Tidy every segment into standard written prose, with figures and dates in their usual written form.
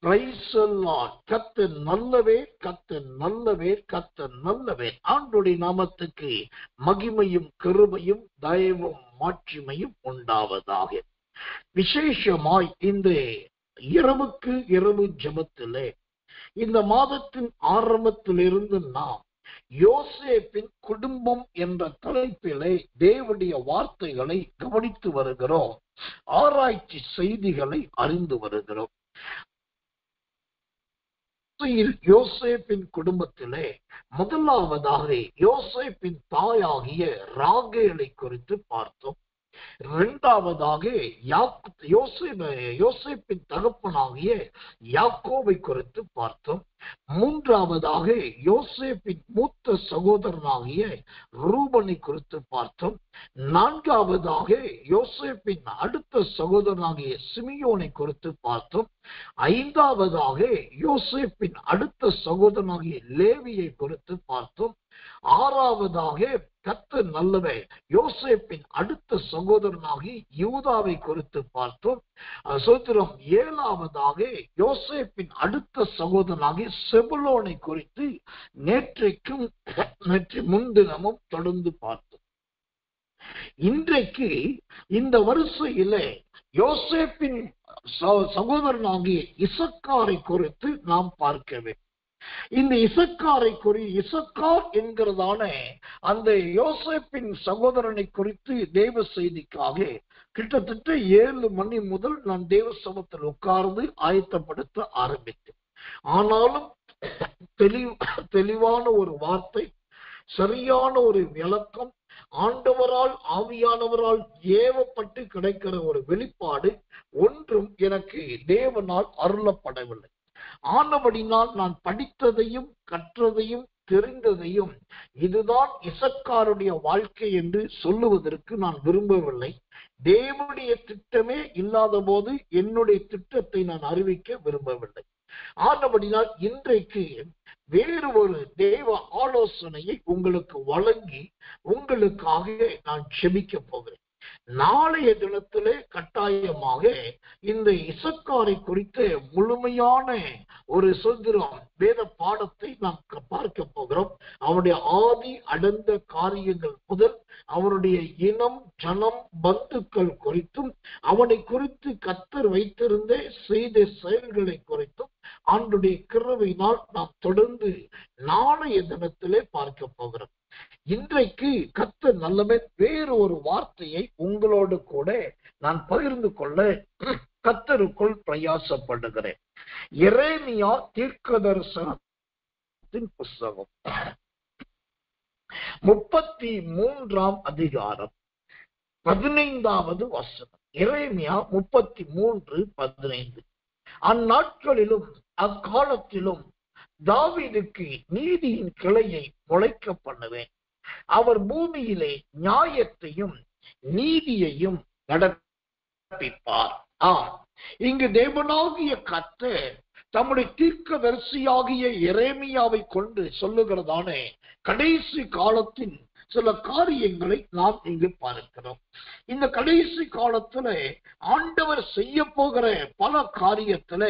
Praise the Lord. கர்த்தர் நல்லவர், கர்த்தர் நல்லவர், கர்த்தர் நல்லவர். ஆண்டவருடைய நாமத்துக்கு மகிமையும் கிருபையும் தயவும் மாட்சிமையும் உண்டாவதாக. விசேஷமாய் இந்த இரவுக்கு இரவு ஜெபத்திலே இந்த மாதத்தின் ஆரம்பத்திலிருந்து நாம் யோசேப்பின் குடும்பம் என்ற தலைப்பிலே தேவனுடைய வார்த்தைகளை கவனித்து வருகிறோம். ஆராய்ச்சி செய்திகளை அறிந்து வருகிறோம். யோசேப்பின் குடும்பத்திலே முதலாவதாக யோசேப்பின் தாயாகிய ராகேலை குறித்து பார்த்தோம். இரண்டாவதாக யோசேப்பின் தகப்பனாகிய யாக்கோபை குறித்து பார்த்தோம். மூன்றாவதாக யோசேப்பின் மூத்த சகோதரனாகிய ரூபனை குறித்து பார்த்தோம். நான்காவதாக யோசேப்பின் அடுத்த சகோதரனாகிய சிமியோனை குறித்து பார்த்தோம். ஐந்தாவதாக யோசேப்பின் அடுத்த சகோதரனாகிய லேவியை குறித்து பார்த்தோம். ஆறாவதாக கர்த்தர் நல்லவர் யோசேப்பின் அடுத்த சகோதரனாகி யூதாவை குறித்து பார்த்தோம். சோத்திரம். ஏழாவதாக யோசேப்பின் அடுத்த சகோதரனாகி செபுலோனை குறித்து நேற்று முன்தினமும் தொடர்ந்து பார்த்தோம். இன்றைக்கு இந்த வரிசையிலே யோசேப்பின் சகோதரனாகிய இசக்காரை குறித்து நாம் பார்க்க வேண்டும். இந்த இசக்கார் என்கிறதான அந்த யோசேப்பின் சகோதரனை குறித்து தேவ செய்திக்காக கிட்டத்தட்ட 7 மணி முதல் நான் தேவ சபத்தில் உட்கார்ந்து ஆயத்தப்படுத்த ஆரம்பித்தேன். ஆனாலும் தெளிவான ஒரு வார்த்தை, சரியான ஒரு விளக்கம், ஆண்டவரால் ஆவியானவரால் ஏவப்பட்டு கிடைக்கிற ஒரு வெளிப்பாடு ஒன்றும் எனக்கு தேவனால் அருளப்படவில்லை. ஆனபடினால் நான் படித்ததையும் கற்றதையும் தெரிந்ததையும் இதுதான் இசக்காருடைய வாழ்க்கை என்று சொல்லுவதற்கு நான் விரும்பவில்லை. தேவனுடைய திட்டமே இல்லாத போது என்னுடைய திட்டத்தை நான் அறிவிக்க விரும்பவில்லை. ஆனபடினால் இன்றைக்கு வேறு ஒரு தேவ ஆலோசனையை உங்களுக்கு வழங்கி உங்களுக்காக நான் செபிக்க போகிறேன். நாளைய தினத்திலே கட்டாயமாக இந்த இசக்காரை குறித்த முழுமையான ஒரு சுதந்திரம் வேத பாடத்தை நாம் பார்க்க போகிறோம். அவருடைய ஆதி அடர்ந்த காரியங்கள் முதல் அவருடைய இனம், ஜனம், பந்துக்கள் குறித்தும் அவனை குறித்து கர்த்தர் வைத்திருந்த செய்த செயல்களை குறித்தும் ஆண்டுடைய கிருபையினால் நாம் தொடர்ந்து நாளைய தினத்திலே பார்க்க போகிறோம். இன்றைக்கு கர்த்தர் நல்லவர் வேறு ஒரு வார்த்தையை உங்களோடு கூட நான் பகிர்ந்து கொள்ள கர்த்தருக்குள் பிரயாசப்படுகிறேன். எரேமியா தீர்க்கதரிசனத்தின் புஸ்தகம் 33ஆம் அதிகாரம் 15வது வசனம். எரேமியா 33:15. அந்நாட்களிலும் அக்காலத்திலும் தாவீதுக்கு நீதியின் கிளையை முளைக்க பண்ணுவேன். அவர் பூமியிலே நியாயத்தையும் நீதியையும் நடப்பிப்பார். இங்கு தேவனாகிய கர்த்தர் தம்முடைய தீர்க்கதரிசியாகிய எரேமியாவை கொண்டு சொல்லுகிறதான கடைசி காலத்தின் சில காரியங்களை நாம் இங்கு பார்க்கிறோம். இந்த கடைசி காலத்துல ஆண்டவர் செய்ய போகிற பல காரியத்துல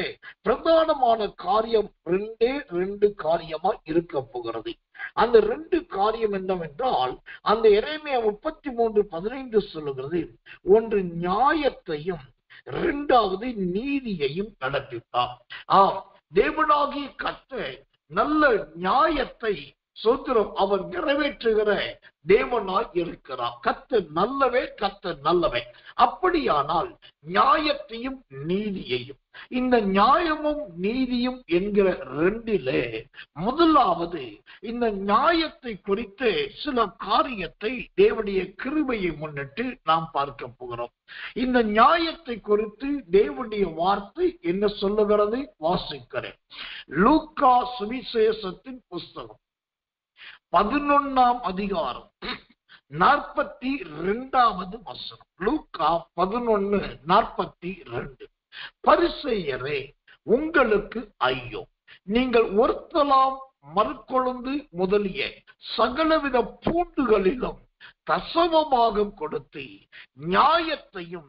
பிரதானமான காரியம் 2 காரியமா இருக்க போகிறது. அந்த 2 காரியம் என்னவென்றால், அந்த எரேமியா 33:15 சொல்லுகிறது, ஒன்று நியாயத்தையும் 2வது நீதியையும் நடப்பித்தார். தேவனாகிய கர்த்தர் நல்ல நியாயத்தை சோத்திரம் அவர் நிறைவேற்றுகிற தேவனாய் இருக்கிறார். கர்த்தர் நல்லவே, கர்த்தர் நல்லவே. அப்படியானால் நியாயத்தையும் நீதியையும், இந்த நியாயமும் நீதியும் என்கிற 2லே முதலாவது இந்த நியாயத்தை குறித்து சில காரியத்தை தேவனுடைய கிருபையை முன்னிட்டு நாம் பார்க்க போகிறோம். இந்த நியாயத்தை குறித்து தேவனுடைய வார்த்தை என்ன சொல்லுகிறது வாசிக்கிறேன். லூக்கா சுவிசேஷத்தின் புஸ்தகம் 11ஆம் அதிகாரம் 42வது வசனம். லூக்கா 11:42. பரிசேயரே, உங்களுக்கு ஐயோ, நீங்கள் ஒருத்தலாம் மறுக்கொழுந்து முதலிய சகலவித பூண்டுகளிலும் தசமபாகம் கொடுத்து நியாயத்தையும்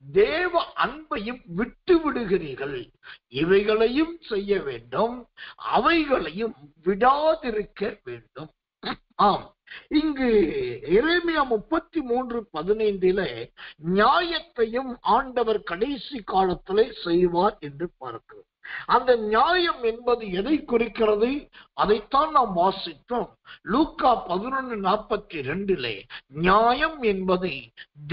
தேவ அன்பையும் விட்டு விடுகிறீர்கள். இவைகளையும் செய்ய வேண்டும், அவைகளையும் விடாதிருக்க வேண்டும். ஆம், இங்கு எரேமியா 33:15 நியாயத்தையும் ஆண்டவர் கடைசி காலத்திலே செய்வார் என்று பார்க்கிறோம். அந்த நியாயம் என்பது எதை குறிக்கிறது? அதைத்தான் நாம் வாசித்தோம். லூக்கா 11:42 நியாயம் என்பது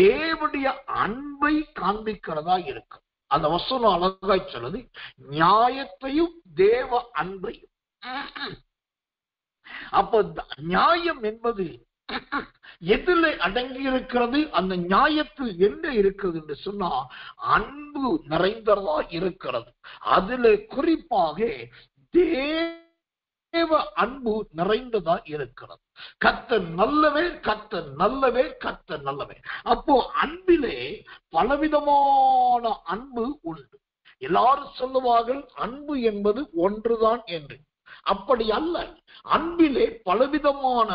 தேவனுடைய அன்பை காண்பிக்கிறதா இருக்கும். அந்த வசனம் அழகாய் சொல்லுது, நியாயத்தையும் தேவ அன்பையும். அப்ப நியாயம் என்பது எதில் அடங்கி இருக்கிறது? அந்த நியாயத்தில் என்ன இருக்கிறது என்று சொன்னா அன்பு நிறைந்ததா இருக்கிறது. அதில் குறிப்பாக தேவ அன்பு நிறைந்ததா இருக்கிறது. கர்த்தர் நல்லவே, கர்த்தர் நல்லவே, கர்த்தர் நல்லவே. அப்போ அன்பிலே பலவிதமான அன்பு உண்டு. எல்லாரும் சொல்லுவார்கள் அன்பு என்பது ஒன்றுதான் என்று. அப்படி அல்ல. அன்பிலே பலவிதமான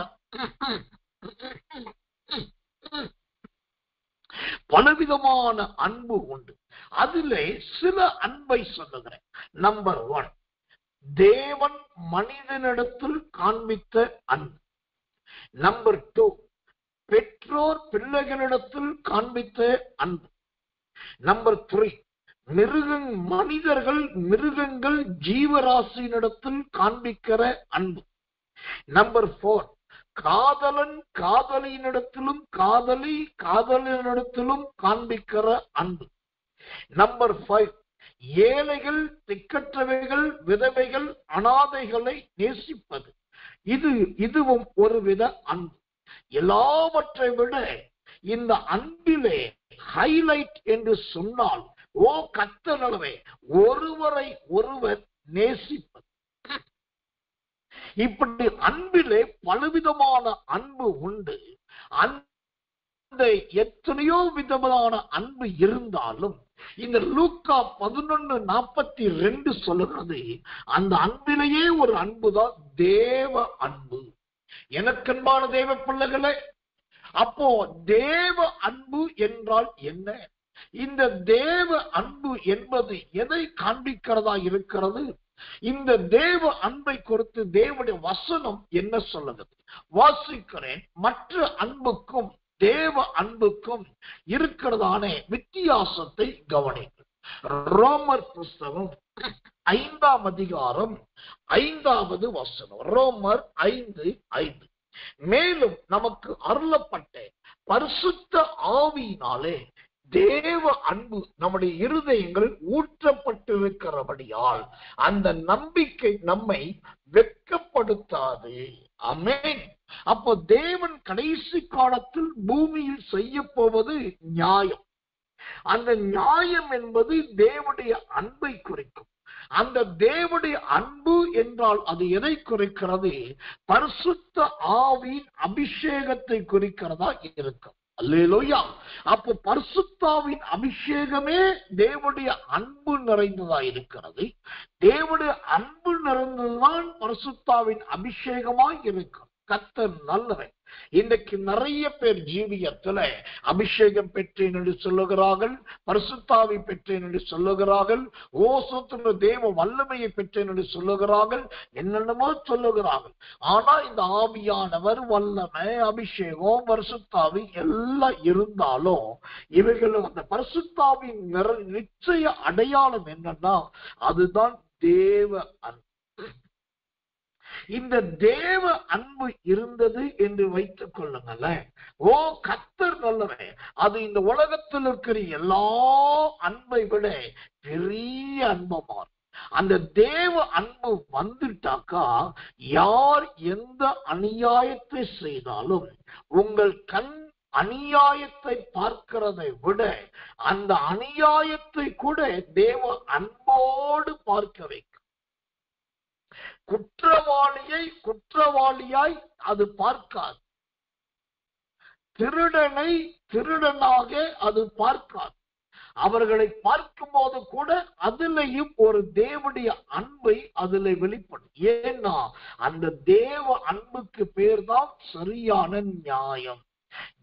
அன்பு உண்டு. அதிலே சில அன்பை சொல்லுகிறேன். நம்பர் 1, தேவன் மனிதனிடத்தில் காண்பித்த அன்பு. நம்பர் 2, பெற்றோர் பிள்ளைகளிடத்தில் காண்பித்த அன்பு. நம்பர் 3, மிருகங்கள் ஜீவராசியினிடத்தில் காண்பிக்கிற அன்பு. நம்பர் 4, காதலன் காதலியினிடத்திலும் காதலி காதலினிடத்திலும் காண்பிக்கிற அன்பு. நம்பர் 5, ஏழைகள் திக்கற்றவைகள் விதவைகள் அனாதைகளை நேசிப்பது. இதுவும் ஒருவித அன்பு. எல்லாவற்றை விட இந்த அன்பிலே ஹைலைட் என்று சொன்னால், ஓ கர்த்தரே, ஒருவரை ஒருவர் நேசிப்பது. இப்படி அன்பிலே பலவிதமான அன்பு உண்டு. அந்த எத்தனையோ விதமான அன்பு இருந்தாலும் இந்த லூக்கா 11:42 சொல்லுகிறது, அந்த அன்பிலேயே ஒரு அன்புதான் தேவ அன்பு. எனக்கன்பான தேவ பிள்ளைகளே, அப்போ தேவ அன்பு என்றால் என்ன? இந்த தேவ அன்பு என்பது எதை காண்பிக்கிறதா இருக்கிறது? இந்த தேவ அன்பை குறித்து தேவனுடைய வசனம் என்ன சொல்லுகிறது? வாசிக்கிறேன். மற்ற அன்புக்கும் தேவ அன்புக்கும் இருக்கிறதான வித்தியாசத்தை கவனிங்கள். ரோமர் புஸ்தகம் 5ஆம் அதிகாரம் 5வது வசனம். ரோமர் 5:5. மேலும் நமக்கு அருளப்பட்ட பரிசுத்த ஆவியினாலே தேவ அன்பு நம்முடைய இருதயங்கள் ஊற்றப்பட்டிருக்கிறபடியால் அந்த நம்பிக்கை நம்மை வெட்கப்படுத்தாது. ஆமென். அப்போ தேவன் கடைசி காலத்தில் பூமியில் செய்ய போவது நியாயம். அந்த நியாயம் என்பது தேவனுடைய அன்பை குறிக்கும். அந்த தேவனுடைய அன்பு என்றால் அது எதை குறிக்கிறது? பரிசுத்த ஆவியின் அபிஷேகத்தை குறிக்கிறதா இருக்கும். அல்லேலூயா. அப்போ பரிசுத்தாவின் அபிஷேகமே தேவனுடைய அன்பு நிறைந்ததா இருக்கிறது. தேவனுடைய அன்பு நிறைந்ததுதான் பரிசுத்தாவின் அபிஷேகமாய் இருக்கும். கர்த்தர் நல்லவன். இன்றைக்கு நிறைய பேர் ஜீவியத்துல அபிஷேகம் பெற்றேன் என்று சொல்லுகிறார்கள், பரிசுத்தாவி பெற்றேன் என்று சொல்லுகிறார்கள், ஓசோத்திர தேவ வல்லமையை பெற்றேன் என்று சொல்லுகிறார்கள், என்னென்னமோ சொல்லுகிறார்கள். ஆனா இந்த ஆவியானவர், வல்லமை, அபிஷேகம், பரிசுத்தாவி எல்லாம் இருந்தாலும் இவைகளும் அந்த பரிசுத்தாவின் நிச்சய அடையாளம் என்னன்னா அதுதான் தேவ அன்பு. இந்த தேவ அன்பு இருந்தது என்று வைத்துக் கொள்ளுங்களேன். ஓ கர்த்தர் நல்லவன். அது இந்த உலகத்தில் இருக்கிற எல்லா அன்பை விட பெரிய அன்பமார். அந்த தேவ அன்பு வந்துட்டாக்கா யார் எந்த அநியாயத்தை செய்தாலும் உங்கள் கண் அநியாயத்தை பார்க்கிறதை விட அந்த அநியாயத்தை கூட தேவ அன்போடு பார்க்க வைக்கும். குற்றவாளியை குற்றவாளியாய் அது பார்க்காது. திருடனை திருடனாக அது பார்க்காது. அவர்களை பார்க்கும் போது கூட அதிலையும் ஒரு தேவனுடைய அன்பை அதில் வெளிப்படும். ஏன்னா அந்த தேவ அன்புக்கு பேர் தான் சரியான நியாயம்.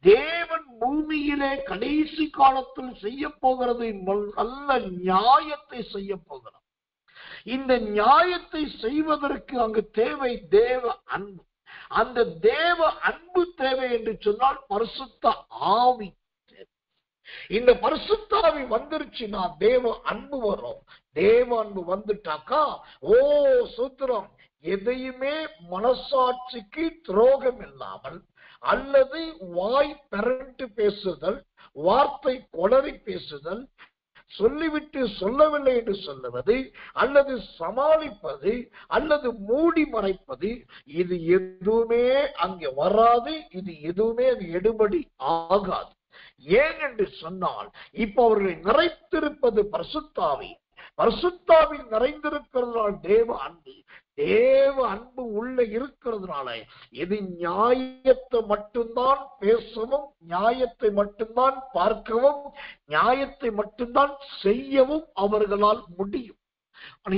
தேவன் பூமியிலே கடைசி காலத்தில் செய்ய போகிறது நல்ல நியாயத்தை செய்ய போகிறார். இந்த நியாயத்தை செய்வதற்கு அங்கு தேவை தேவ அன்பு. அந்த தேவ அன்பு தேவை என்று சொன்னால் பரிசுத்த ஆவி. இந்த பரிசுத்த ஆவி வந்துருச்சுன்னா தேவ அன்பு வரும். தேவ அன்பு வந்துட்டாக்கா சூத்திரம், எதையுமே மனசாட்சிக்கு துரோகம் இல்லாமல் அல்லது வாய் பெரண்டு பேசுதல், வார்த்தை கொளறி பேசுதல், சொல்லிவிட்டு சொல்லவில்லை என்று சொல்லுவது, அல்லது சமாளிப்பது, அல்லது மூடி மறைப்பது, இது எதுவுமே அங்கே வராது. இது எதுவுமே அது எடுபடி ஆகாது. ஏன் என்று சொன்னால் இப்ப அவர்களை நிறைத்திருப்பது பரிசுத்தாவி. பரிசுத்தாவில் நிறைந்திருக்கிறதுனால தேவ அன்பு. தேவ அன்பு உள்ள இருக்கிறதுனால இது நியாயத்தை மட்டும்தான் பேசவும், நியாயத்தை மட்டும்தான் பார்க்கவும், நியாயத்தை மட்டும்தான் செய்யவும் அவர்களால் முடியும்.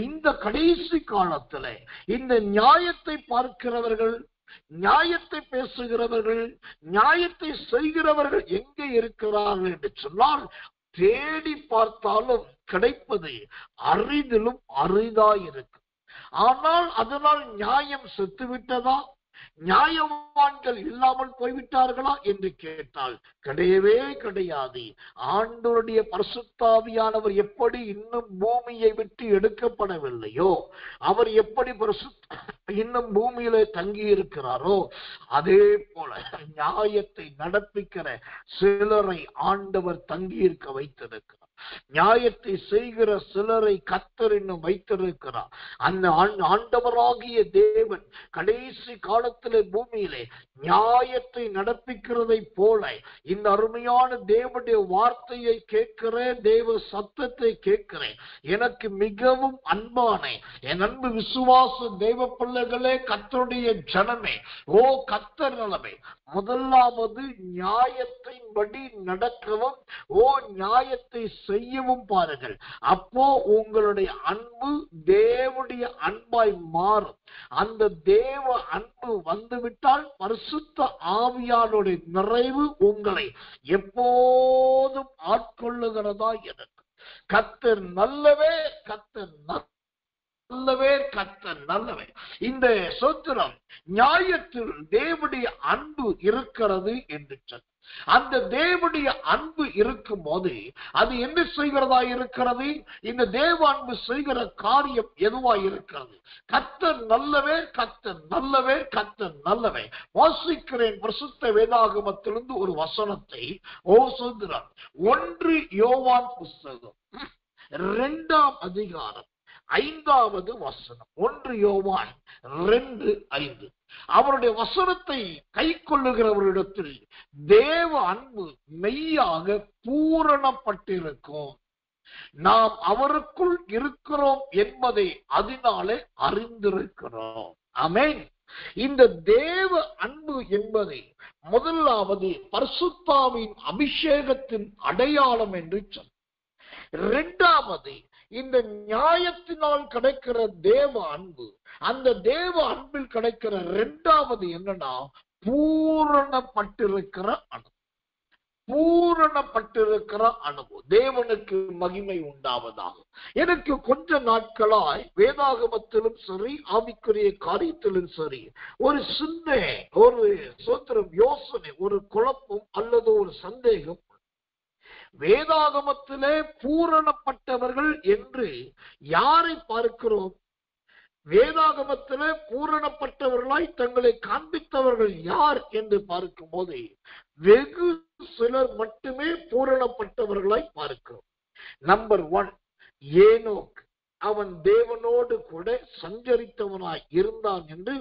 இந்த கடைசி காலத்துல இந்த நியாயத்தை பார்க்கிறவர்கள், நியாயத்தை பேசுகிறவர்கள், நியாயத்தை செய்கிறவர்கள் எங்கே இருக்கிறார்கள் என்று சொன்னால் தேடி பார்த்தாலும் கிடைப்பது அரிதிலும் அரிதாயிருக்கு. ஆனால் அதனால் நியாயம் செத்துவிட்டதா, நியாயவான்கள் இல்லாமல் போய்விட்டார்களா என்று கேட்டால் கிடையவே கிடையாது. ஆண்டவருடைய பரிசுத்தாவியானவர் எப்படி இன்னும் பூமியை விட்டு எடுக்கப்படவில்லையோ, அவர் எப்படி இன்னும் பூமியில தங்கி இருக்கிறாரோ, அதே போல நியாயத்தை நடப்பிக்கிற சிலரை ஆண்டவர் தங்கி இருக்க வைத்திருக்கிறார். நியாயத்தை செய்கிற சிலரை கர்த்தர் இன்னும் வைத்திருக்கிறார். அந்த ஆண்டவராகிய தேவன் கடைசி காலத்திலே பூமியிலே நியாயத்தை நடப்பிக்கிறதை போல இந்த அருமையான தேவனுடைய வார்த்தையை கேட்கிறேன், தேவ சத்தத்தை கேட்கிறேன். எனக்கு மிகவும் அன்பான என் அன்பு விசுவாச தேவ பிள்ளைகளே, கர்த்தருடைய ஜனமே, கர்த்தர் நலமே, முதலாவது நியாயத்தின்படி நடக்கவும் நியாயத்தை செய்யவும் பாருங்கள். அப்போ உங்களுடைய அன்பு தேவனுடைய அன்பாய் மாறும். அந்த தேவ அன்பு வந்துவிட்டால் பரிசுத்த ஆவியானுடைய நிறைவு உங்களை எப்போதும் ஆட்கொள்ளுகிறதா எனக்கு. கர்த்தர் நல்லவே, கர்த்தர் நல்லவே, கர்த்தர் நல்லவே. இந்த சோத்திரம் நியாயத்தில் தேவனுடைய அன்பு இருக்கிறது என்று சொல். அந்த தேவனுடைய அன்பு இருக்கும் போது அது என்ன செய்கிறதா இருக்கிறது? இந்த தேவ அன்பு செய்கிற காரியம் எதுவா இருக்கிறது? கர்த்தர் நல்லவே, கர்த்தர் நல்லவே, கர்த்தர் நல்லவே. வாசிக்கிறேன் பரிசுத்த வேதாகமத்திலிருந்து ஒரு வசனத்தை. சோதரன் 1 யோவான் புஸ்தகம் 2ஆம் அதிகாரம் 5வது வசனம். 1 யோவான் 2:5. அவருடைய வசனத்தை கை கொள்ளுகிறவரிடத்தில் தேவ அன்பு மெய்யாக பூரணப்பட்டிருக்கும், நாம் அவருக்குள் இருக்கிறோம் என்பதை அதனாலே அறிந்திருக்கிறோம். ஆமென். இந்த தேவ அன்பு என்பதை முதலாவது பரிசுத்தாவின் அபிஷேகத்தின் அடையாளம் என்று சொல். இரண்டாவது இந்த நியாயத்தினால் கிடைக்கிற தேவ அன்பு. அந்த தேவ அன்பில் கிடைக்கிற இரண்டாவது என்னன்னா பூரணப்பட்டிருக்கிற அன்பு. பூரணப்பட்டிருக்கிற அனுபவம். தேவனுக்கு மகிமை உண்டாவதாகும். எனக்கு கொஞ்ச நாட்களாய் வேதாகமத்திலும் சரி, ஆவிக்குரிய காரியத்திலும் சரி, ஒரு சின்ன ஒரு சோத்திரம் யோசனை, ஒரு குழப்பம் அல்லது ஒரு சந்தேகம். வேதாகமத்திலே பூரணப்பட்டவர்கள் என்று யாரை பார்க்கிறோம்? வேதாகமத்திலே பூரணப்பட்டவர்களாய் தங்களை காண்பித்தவர்கள் யார் என்று பார்க்கும் போது வெகு சிலர் மட்டுமே பூரணப்பட்டவர்களாய் பார்க்கிறோம். Number 1 Enoch. அவன் தேவனோடு கூட சஞ்சரித்தவனாய் இருந்தான் என்று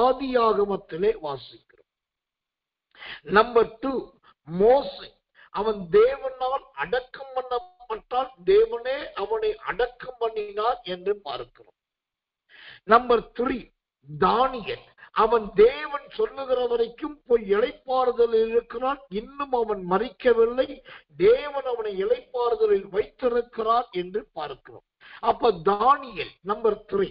ஆதியாகமத்திலே வாசிக்கிறோம். நம்பர் 2 மோசே. அவன் தேவனால் அடக்கம் பண்ணப்பட்டால் தேவனே அவனை அடக்கம் பண்ணினார் என்று பார்க்கிறோம். நம்பர் 3 தானியேல். அவன் தேவன் சொல்லுகிற வரைக்கும் போய் இளைப்பாறுதலில் இருக்கிறான், இன்னும் அவன் மரிக்கவில்லை, தேவன் அவனை இளைப்பாறுதலில் வைத்திருக்கிறார் என்று பார்க்கிறோம். அப்ப தானியேல் நம்பர் 3.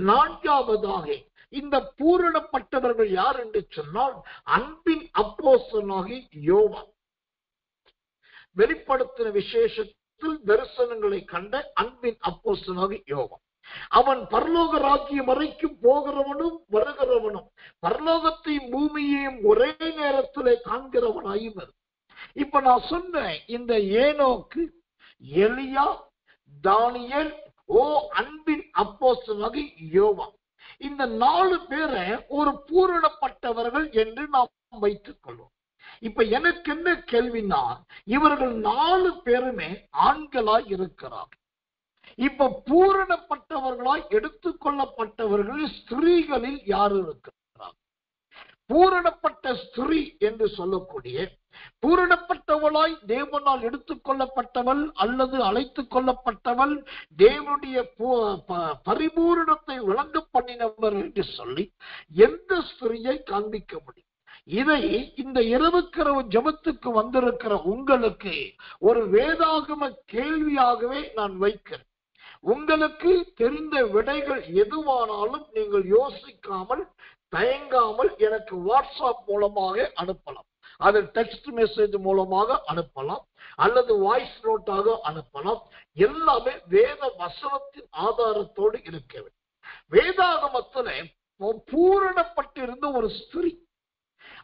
4வதாக இந்த பூரணப்பட்டவர்கள் யார் என்று சொன்னால் அன்பின் அப்போஸ்தலனாகிய யோவான். வெளிப்படுத்தின விசேஷத்தில் தரிசனங்களை கண்ட அன்பின் அப்போஸ்தலனாகிய யோவான். அவன் பரலோக ராஜ்யம் வரைக்கும் போகிறவனும் வருகிறவனும் பரலோகத்தையும் பூமியையும் ஒரே நேரத்திலே காண்கிறவனாயும். இப்ப நான் சொன்னேன், இந்த ஏனோக்கு, எலியா, தானியேல், அன்பின் அப்போஸ்தலனாகிய யோவான், இந்த 4 பேரை ஒரு பூரணப்பட்டவர்கள் என்று நாம் வைத்துக் கொள்வோம். இப்ப எனக்கு என்ன கேள்வினா, இவர்கள் 4 பேருமே ஆண்களாய் இருக்கிறார். இப்ப பூரணப்பட்டவர்களாய் எடுத்துக்கொள்ளப்பட்டவர்கள் ஸ்திரீகளில் யார் இருக்கிறார்? பூரணப்பட்ட ஸ்திரீ என்று சொல்லக்கூடிய, பூரணப்பட்டவளாய் தேவனால் எடுத்துக்கொள்ளப்பட்டவள் அல்லது அழைத்துக் கொள்ளப்பட்டவள், தேவனுடைய பரிபூரணத்தை விளங்க பண்ணினவர் என்று சொல்லி எந்த ஸ்திரீயை காண்பிக்க முடியும்? இதை இந்த இரவுக்கிரவு ஜெபத்துக்கு வந்திருக்கிற உங்களுக்கு ஒரு வேதாகம கேள்வியாகவே நான் வைக்கிறேன். உங்களுக்கு தெரிந்த விடைகள் எதுவானாலும் நீங்கள் யோசிக்காமல் தயங்காமல் எனக்கு வாட்ஸ்அப் மூலமாக அனுப்பலாம். அது டெக்ஸ்ட் மெசேஜ் மூலமாக அனுப்பலாம் அல்லது வாய்ஸ் நோட்டாக அனுப்பலாம். எல்லாமே வேத வசனத்தின் ஆதாரத்தோடு இருக்க வேண்டும். வேதாகமத்துல பூரணப்பட்டிருந்த ஒரு ஸ்திரீ,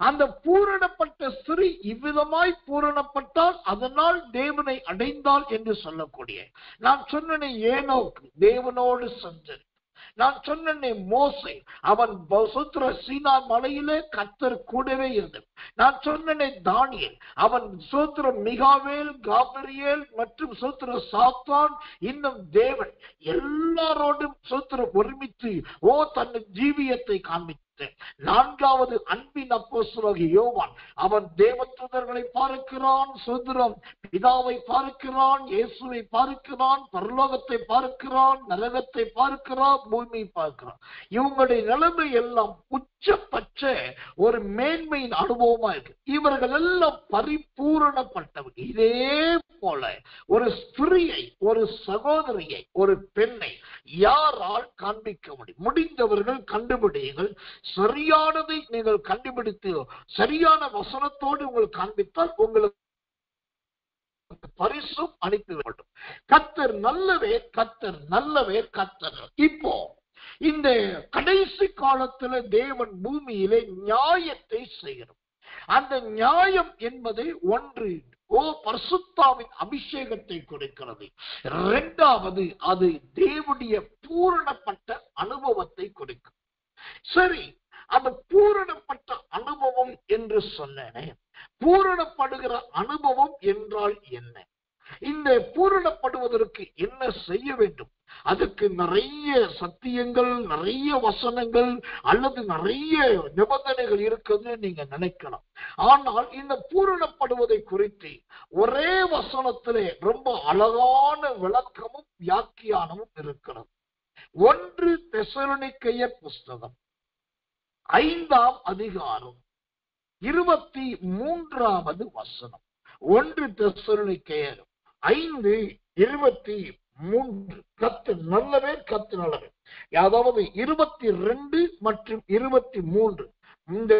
அந்த பூரணப்பட்ட ஸ்திரீ இவ்விதமாய் பூரணப்பட்டால் அதனால் தேவனை அடைந்தாள் என்று சொல்லக்கூடிய, நான் சொன்னேனே ஏனோக்கு தேவனோடு சென்றது, நான் சொன்னேனே மோசே அவன் சுத்திர சீனா மலையிலே கர்த்தர் கூடவே இருந்தது, நான் சொன்னேனே தானியேல் அவன் சோத்திர மிகாவேல், காபிரியேல் மற்றும் சோத்திர சாத்தான், இன்னும் தேவன் எல்லாரோடும் சோத்திரம் ஒருமித்து தன் ஜீவியத்தை காண்பித்து. 4வது அன்பின் அப்போஸ்தலனாகிய யோவான், அவன் தேவதூதர்களை பார்க்கிறான், சோதரம் பிதாவை பார்க்கிறான், இயேசுவை பார்க்கிறான், பரலோகத்தை பார்க்கிறான், நரகத்தை பார்க்கிறான், பூமியை பார்க்கிறான். இவங்களுடைய நிலைமை எல்லாம் உச்சபட்ச ஒரு மேன்மையின் அனுபவமா இருக்கு. இவர்கள் எல்லாம் பரிபூரணப்பட்டவர்கள். இதே போல ஒரு ஸ்திரியை, ஒரு சகோதரியை, ஒரு பெண்ணை யாரால் காண்பிக்க முடியும்? முடிந்தவர்கள் கண்டுபிடியுங்கள். சரியானதை நீங்கள் கண்டுபிடித்து சரியான வசனத்தோடு உங்களுக்கு காண்பித்தால் உங்களுக்கு பரிசும் அனுப்பிவிடும். கர்த்தர் நல்லவே, கர்த்தர் நல்லவே, கர்த்தர். இப்போ இந்த கடைசி காலத்துல தேவன் பூமியிலே நியாயத்தை செய்கிறோம். அந்த நியாயம் என்பது ஒன்று பரிசுத்தாவின் அபிஷேகத்தை கொடுக்கிறது. 2வது அது தேவனுடைய பூரணப்பட்ட அனுபவத்தை கொடுக்கும். சரி, அந்த பூரணப்பட்ட அனுபவம் என்று சொன்னேனே, பூரணப்படுகிற அனுபவம் என்றால் என்ன? இந்த பூரணப்படுவதற்கு என்ன செய்ய வேண்டும்? அதுக்கு நிறைய சத்தியங்கள், நிறைய வசனங்கள் அல்லது நிறைய நிபந்தனைகள் இருக்குது நீங்க நினைக்கலாம். ஆனால் இந்த பூரணப்படுவதை குறித்து ஒரே வசனத்திலே ரொம்ப அழகான விளக்கமும் வியாக்கியானமும் இருக்கிறது. 1 தெசலோனிக்கேயர் புஸ்தகம் 5ஆம் அதிகாரம் 23வது வசனம். 1 தெசலோனிக்கேயர் 5:23. கர்த்தர் நல்லவர், கர்த்தர் நல்லவர். அதாவது 22 மற்றும் 23 இந்த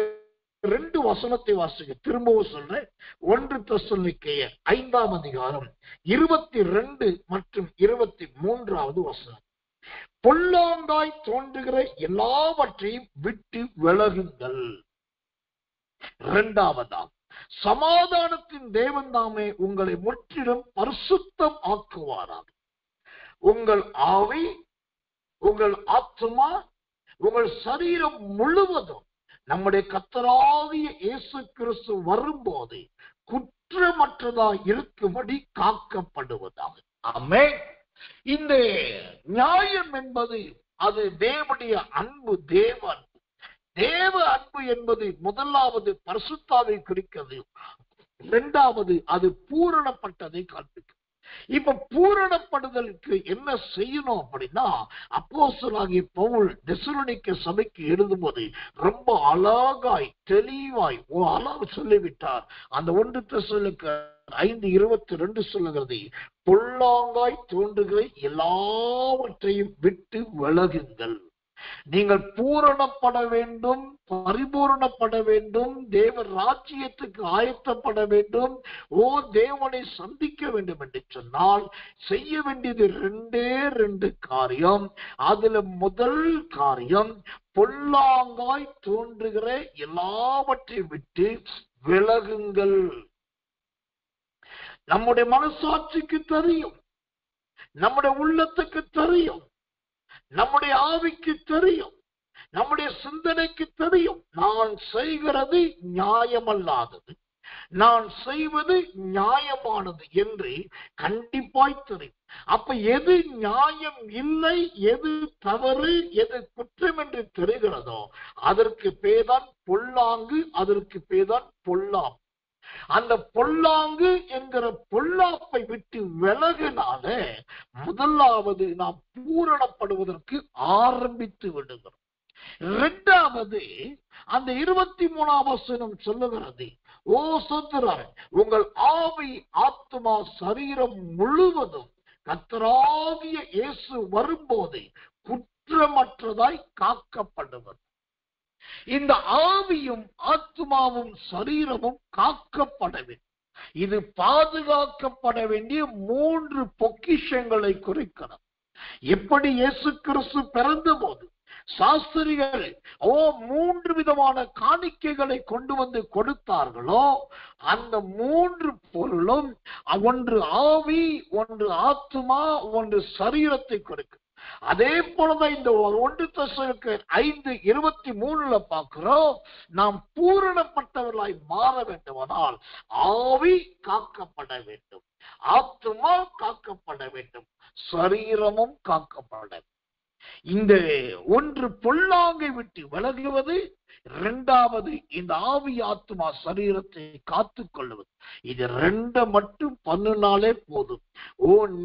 2 வசனத்தை வாசிக்க திரும்பவும் சொல்றேன். 1 தெசலோனிக்கேயர் 5ஆம் அதிகாரம் 22 மற்றும் 23வது வசனம். பொல்லாங்காய் தோன்றுகிற எல்லாவற்றையும் விட்டு விலகுங்கள். 2வதாக சமாதானத்தின் தேவன் தாமே உங்களை முற்றிலும் பரிசுத்தம் ஆக்குவாராக. உங்கள் ஆவி, உங்கள் ஆத்மா, உங்கள் சரீரம் முழுவதும் நம்முடைய கர்த்தராகிய இயேசு கிறிஸ்து வரும்போது குற்றமற்றதாய் இருக்கும்படி காக்கப்படுவதாக. ஆமென். இந்த நியாயம் என்பது அது தேவனுடைய அன்பு, தேவ அன்பு. தேவ அன்பு என்பது முதலாவது பரிசுத்தாவை குறிக்கிறது, 2வது அது பூரணப்பட்டதை காண்பிக்கும். இப்ப பூரணப்படுதலுக்கு என்ன செய்யணும் அப்படின்னா, அப்போஸ்தலனாகிய பவுல் தெசலோனிக்க சபைக்கு எழுதும்போது ரொம்ப அழகாய் தெளிவாய் அழகாக சொல்லிவிட்டார். அந்த 1 தெசலோனிக்கேயர் 5:22 சொல்லுகிறது, பொல்லாங்காய் தோன்றுகிற எல்லாவற்றையும் விட்டு விலகுங்கள். நீங்கள் பூரணப்பட வேண்டும், பரிபூரணப்பட வேண்டும், தேவ ராஜ்யத்துக்கு ஆயத்தப்பட வேண்டும், தேவனை சந்திக்க வேண்டும் என்று சொன்னால் செய்ய வேண்டியது ரெண்டே ரெண்டு காரியம். அதுல முதல் காரியம், பொல்லாங்காய் தோன்றுகிற எல்லாவற்றை விட்டு விலகுங்கள். நம்முடைய மனசாட்சிக்கு தெரியும், நம்முடைய உள்ளத்துக்கு தெரியும், நம்முடைய ஆவிக்கு தெரியும், நம்முடைய சிந்தனைக்கு தெரியும், நான் செய்கிறது நியாயமல்லாதது, நான் செய்வது நியாயமானது என்று கண்டிப்பாய் தெரியும். அப்ப எது நியாயம் இல்லை, எது தவறு, எது குற்றம் என்று தெரிகிறதோ அதற்கு பேதான் பொல்லாங்கு, அதற்கு பேதான் பொல்லாப்பு. அந்த பொல்லாங்கு என்கிற பொல்லாப்பை விட்டு விலகினால முதலாவது நாம் பூரணப்படுவதற்கு ஆரம்பித்து விடுகிறோம். இரண்டாவது, அந்த 23ஆம் வசனம் சொல்லுகிறது, சோதரர், உங்கள் ஆவி, ஆத்மா, சரீரம் முழுவதும் கர்த்தராகிய இயேசு வரும்போது குற்றமற்றதாய் காக்கப்படுவது. இந்த ஆவியும் ஆத்மாவும் சரீரமும் காக்கப்பட வேண்டும். இது பாதுகாக்கப்பட வேண்டிய 3 பொக்கிஷங்களை குறிக்கிறது. எப்படி இயேசு கிறிஸ்து பிறந்த போது சாஸ்திரிகள் 3 விதமான காணிக்கைகளை கொண்டு வந்து கொடுத்தார்களோ, அந்த 3 பொருளும் ஒன்று ஆவி, ஒன்று ஆத்மா, ஒன்று சரீரத்தை குறிக்கும். அதே போலதான் இந்த 1 தெசலோனிக்கேயர் 5:23 பார்க்கிறோம், நாம் பூரணப்பட்டவர்களாய் மாற வேண்டுமானால் ஆவி காக்கப்பட வேண்டும், ஆத்மா காக்கப்பட வேண்டும், சரீரமும் காக்கப்பட வேண்டும். இந்த ஒன்று பொல்லாங்கை விட்டு விலகுவது, இரண்டாவது இந்த ஆவி, ஆத்மா, சரீரத்தை காத்துக் கொள்வது. இது 2 மட்டும் பண்ணினாலே போதும்.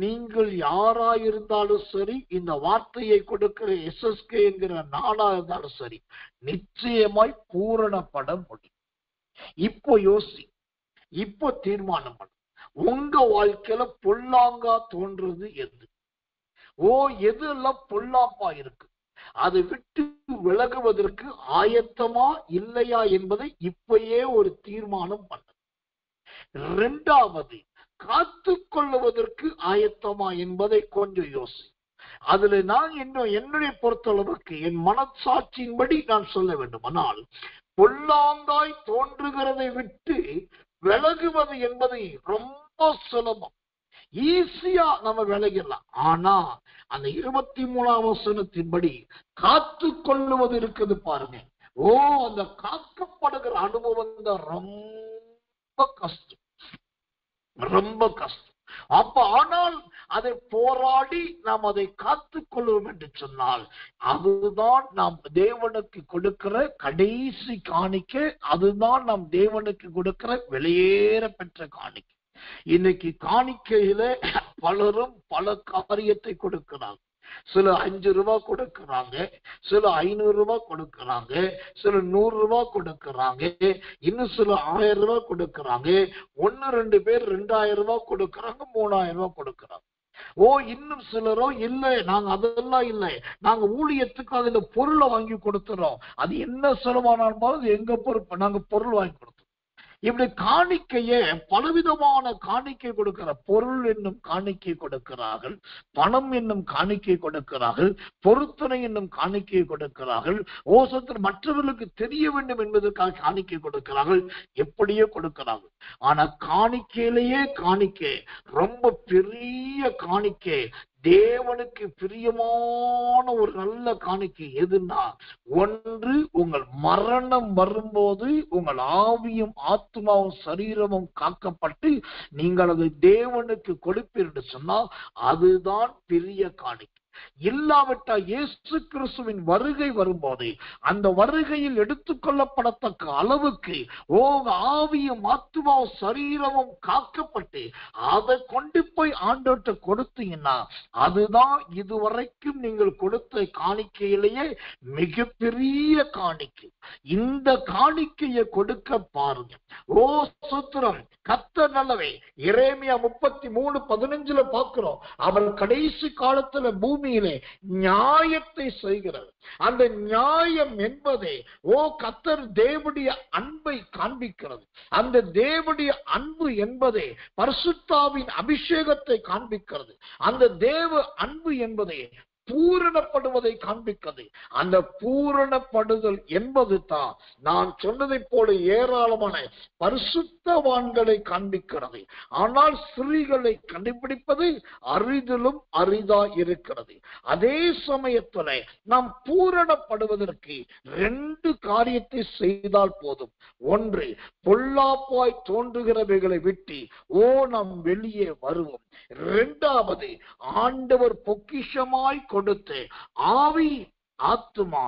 நீங்கள் யாராயிருந்தாலும் சரி, இந்த வார்த்தையை கொடுக்கிற SSK என்கிற நானா இருந்தாலும் சரி, நிச்சயமாய் பூரணப்பட முடியும். இப்போ யோசி, இப்போ தீர்மானம் பண்ணு, உங்க வாழ்க்கையில பொல்லாங்கா தோன்றது எது? எதெல்லாம் பொல்லாப்பா இருக்கு, அதை விட்டு விலகுவதற்கு ஆயத்தமா இல்லையா என்பதை இப்பயே ஒரு தீர்மானம் பண்ண. இரண்டாவது, காத்து கொள்ளுவதற்கு ஆயத்தமா என்பதை கொஞ்சம் யோசி. அதுல நான் என்னுடைய பொறுத்தளவுக்கு என் மனசாட்சியின்படி நான் சொல்ல வேண்டுமானால், பொல்லாங்காய் தோன்றுகிறதை விட்டு விலகுவது என்பது ரொம்ப சுலபம், ஈஸியா நம்ம விலகிடலாம். ஆனா அந்த 23ஆம் வசனத்தின்படி காத்து கொள்ளுவது இருக்குது பாருங்க. அந்த காக்கப்படுகிற அனுபவம் தான் ரொம்ப கஷ்டம், ரொம்ப கஷ்டம். ஆனால் அதை போராடி நாம் அதை காத்து கொள்வோம் என்று சொன்னால், அதுதான் நாம் தேவனுக்கு கொடுக்கிற கடைசி காணிக்கை, அதுதான் நாம் தேவனுக்கு கொடுக்கிற வெளியேற பெற்ற காணிக்கை. இன்னைக்கு காணிக்கையில பலரும் பல காரியத்தை கொடுக்கிறாங்க. சில 5 ரூபாய் கொடுக்கிறாங்க, சில 500 ரூபாய் கொடுக்கிறாங்க, சில 100 ரூபாய் கொடுக்கிறாங்க, இன்னும் சில 1000 ரூபாய் கொடுக்கிறாங்க, 1-2 பேர் 2000 ரூபாய் கொடுக்கிறாங்க, 3000 ரூபாய் கொடுக்கிறாங்க. இன்னும் சிலரோ இல்லை, நாங்க அதெல்லாம் இல்லை, நாங்க ஊழியத்துக்கு அதுல பொருளை வாங்கி கொடுத்துறோம், அது என்ன செலவானாலும் அது எங்க பொறுப்பு, நாங்க பொருள் வாங்கி கொடுத்தோம். இப்படி காணிக்கைய பலவிதமான காணிக்கை கொடுக்கிற, பொருள் என்னும் காணிக்கை கொடுக்கிறார்கள், பணம் என்னும் காணிக்கை கொடுக்கிறார்கள், பொருத்தனை என்னும் காணிக்கை கொடுக்கிறார்கள், மற்றவர்களுக்கு தெரிய வேண்டும் என்பதற்காக காணிக்கை கொடுக்கிறார்கள், எப்படியோ கொடுக்கிறார்கள். ஆனா காணிக்கையிலேயே காணிக்கை, ரொம்ப பெரிய காணிக்கை, தேவனுக்கு பிரியமான ஒரு நல்ல காணிக்கை எதுன்னா, ஒன்று உங்கள் மரணம் வரும்போது உங்கள் ஆவியும் ஆத்மாவும் சரீரமும் காக்கப்பட்டு நீங்கள் அதை தேவனுக்கு கொடுப்பீர் என்று சொன்னால் அதுதான் பெரிய காணிக்கை. இல்லாவிட்டால் இயேசு கிறிஸ்துவின் வருகை வரும்போது அந்த வருகையில் எடுத்துக்கொள்ளப்படத்தக்க அளவுக்கு ஆவியும் ஆத்மாவும் சரீரமும் காக்கப்பட்டு அதை கொண்டு போய் ஆண்டவர்கிட்ட கொடுத்தீங்கன்னா அதுதான் இதுவரைக்கும் நீங்கள் கொடுத்த காணிக்கையிலேயே மிகப்பெரிய காணிக்கை. இந்த காணிக்கையை கொடுக்க பாருங்க. சூத்திரம், கர்த்தர் நல்லவே. எரேமியா 33:15 பார்க்கிறோம், அவள் கடைசி காலத்துல பூமி பூமியிலே நியாயத்தை செய்கிறது. அந்த நியாயம் என்பதே கர்த்தர் தேவனுடைய அன்பை காண்பிக்கிறது. அந்த தேவனுடைய அன்பு என்பதே பரிசுத்தாவின் அபிஷேகத்தை காண்பிக்கிறது. அந்த தேவ அன்பு என்பதே பூரணப்படுவதை காண்பிக்கிறது. அந்த பூரணப்படுதல் என்பது தான் நான் சொன்னதை போல ஏராளமான பரிசுத்தவான்களை காண்பிக்கிறது. ஆனால் ஸ்திரீகளை கண்டுபிடிப்பது அரிதிலும் அரிதா இருக்கிறது. அதே சமயத்தில் நாம் பூரணப்படுவதற்கு 2 காரியத்தை செய்தால் போதும். ஒன்று, பொல்லாப்பாய் தோன்றுகிறவைகளை விட்டு நாம் வெளியே வருவோம். 2வது, ஆண்டவர் பொக்கிஷமாய் கொடுத்து ஆவி, ஆத்துமா,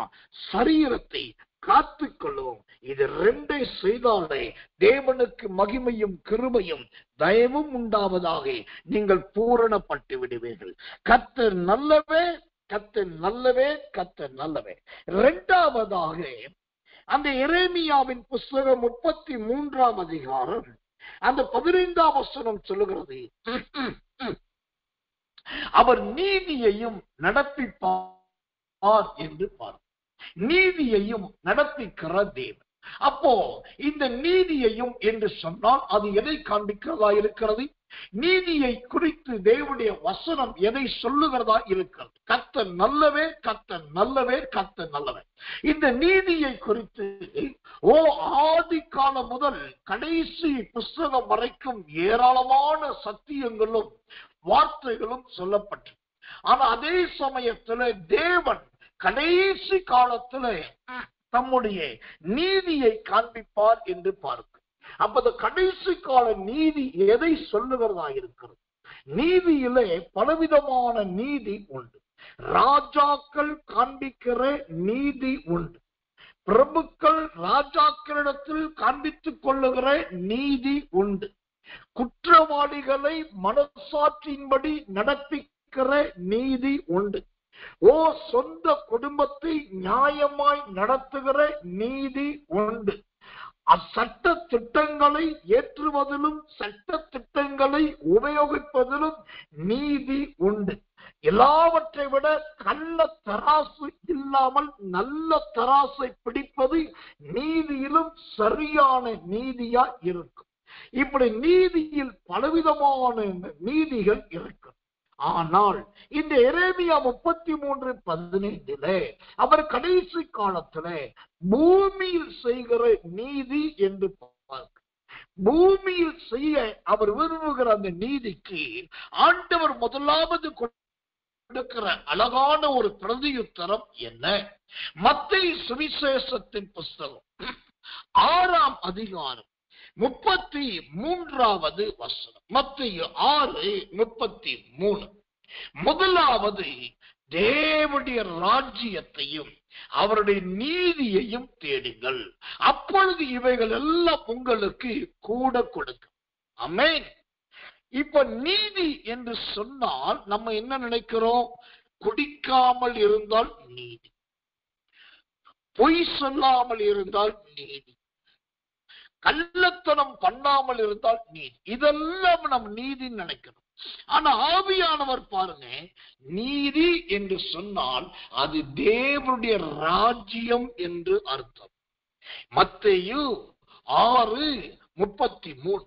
சரீரத்தை காத்துக் கொள்வோம். இது 2 செய்தாலே தேவனுக்கு மகிமையும் கிருபையும் தயவும் உண்டாவதாக நீங்கள் பூரணப்பட்டு விடுவீர்கள். கர்த்தர் நல்லவே, கர்த்தர் நல்லவே, கர்த்தர் நல்லவே. 2வதாக அந்த எரேமியாவின் புஸ்தகம் 33ஆம் அதிகாரம் அந்த 15ஆம் வசனம் சொல்லுகிறது, அவர் நீதியையும் நடப்பிப்பார் என்று பார். நீதியையும் நடப்பிக்கிற தேவன். அப்போ இந்த நீதியையும் என்று சொன்னால் அது எதை காண்பிக்கிறதா இருக்கிறது? நீதியை குறித்து தேவனுடைய வசனம் எதை சொல்லுகிறதா இருக்கிறது? கர்த்தர் நல்லவே, கர்த்தர் நல்லவே, கர்த்தர் நல்லவே. இந்த நீதியை குறித்து ஆதி காலம் முதல் கடைசி புஸ்தகம் வரைக்கும் ஏராளமான சத்தியங்களும் வார்த்தைகளும் சொல்லப்பட்டு, ஆனா அதே சமயத்துல தேவன் கடைசி காலத்துல தம்முடைய நீதியை காண்பிப்பார் என்று பார்க்க. அப்ப அந்த கடைசி கால நீதி எதை சொல்லுகிறதா இருக்கிறது? நீதியிலே பலவிதமான நீதி உண்டு. ராஜாக்கள் காண்பிக்கிற நீதி உண்டு. பிரபுக்கள் ராஜாக்களிடத்தில் காண்பித்துக் கொள்ளுகிற நீதி உண்டு. குற்றவாளிகளை மனசாட்சியின்படி நடப்பிக்கிற நீதி உண்டு. சொந்த குடும்பத்தை நியாயமாய் நடத்துகிற நீதி உண்டு. சட்ட திட்டங்களை ஏற்றுவதிலும் சட்ட திட்டங்களை உபயோகிப்பதிலும் நீதி உண்டு. எல்லாவற்றை விட கள்ள தராசு இல்லாமல் நல்ல தராசை பிடிப்பது நீதியிலும் சரியான நீதியா இருக்கும். இப்படி நீதியில் பலவிதமான நீதிகள் இருக்கு. ஆனால் இந்த எரேமியா 33:15 அவர் கடைசி காலத்துல பூமியில் செய்கிற நீதி என்று பார்க்க, பூமியில் செய்ய அவர் விரும்புகிற அந்த நீதிக்கு ஆண்டவர் முதலாவது கொடுக்கிற அழகான ஒரு பிரதியுத்தரம் என்ன? மத்தேயு சுவிசேஷத்தின் புஸ்தகம் 6ஆம் அதிகாரம் 33வது வசனம். மத்தேயு 6:33. முதலாவது தேவனுடைய ராஜ்யத்தையும் அவருடைய நீதியையும் தேடுங்கள், அப்பொழுது இவைகள் எல்லாம் உங்களுக்கு கூட கொடுக்கும். ஆமென். இப்ப நீதி என்று சொன்னால் நம்ம என்ன நினைக்கிறோம்? குடிக்காமல் இருந்தால் நீதி, பொய் சொல்லாமல் இருந்தால் நீதி, கள்ளத்தனம் பண்ணாமல் இருந்தால் நீதி. இதெல்லாம் நம் நீதி நினைக்கிறோம். ஆனா ஆவியானவர் பாருங்க, நீதி என்று சொன்னால் அது தேவனுடைய ராஜ்யம் என்று அர்த்தம். மத்தேயு 6:33.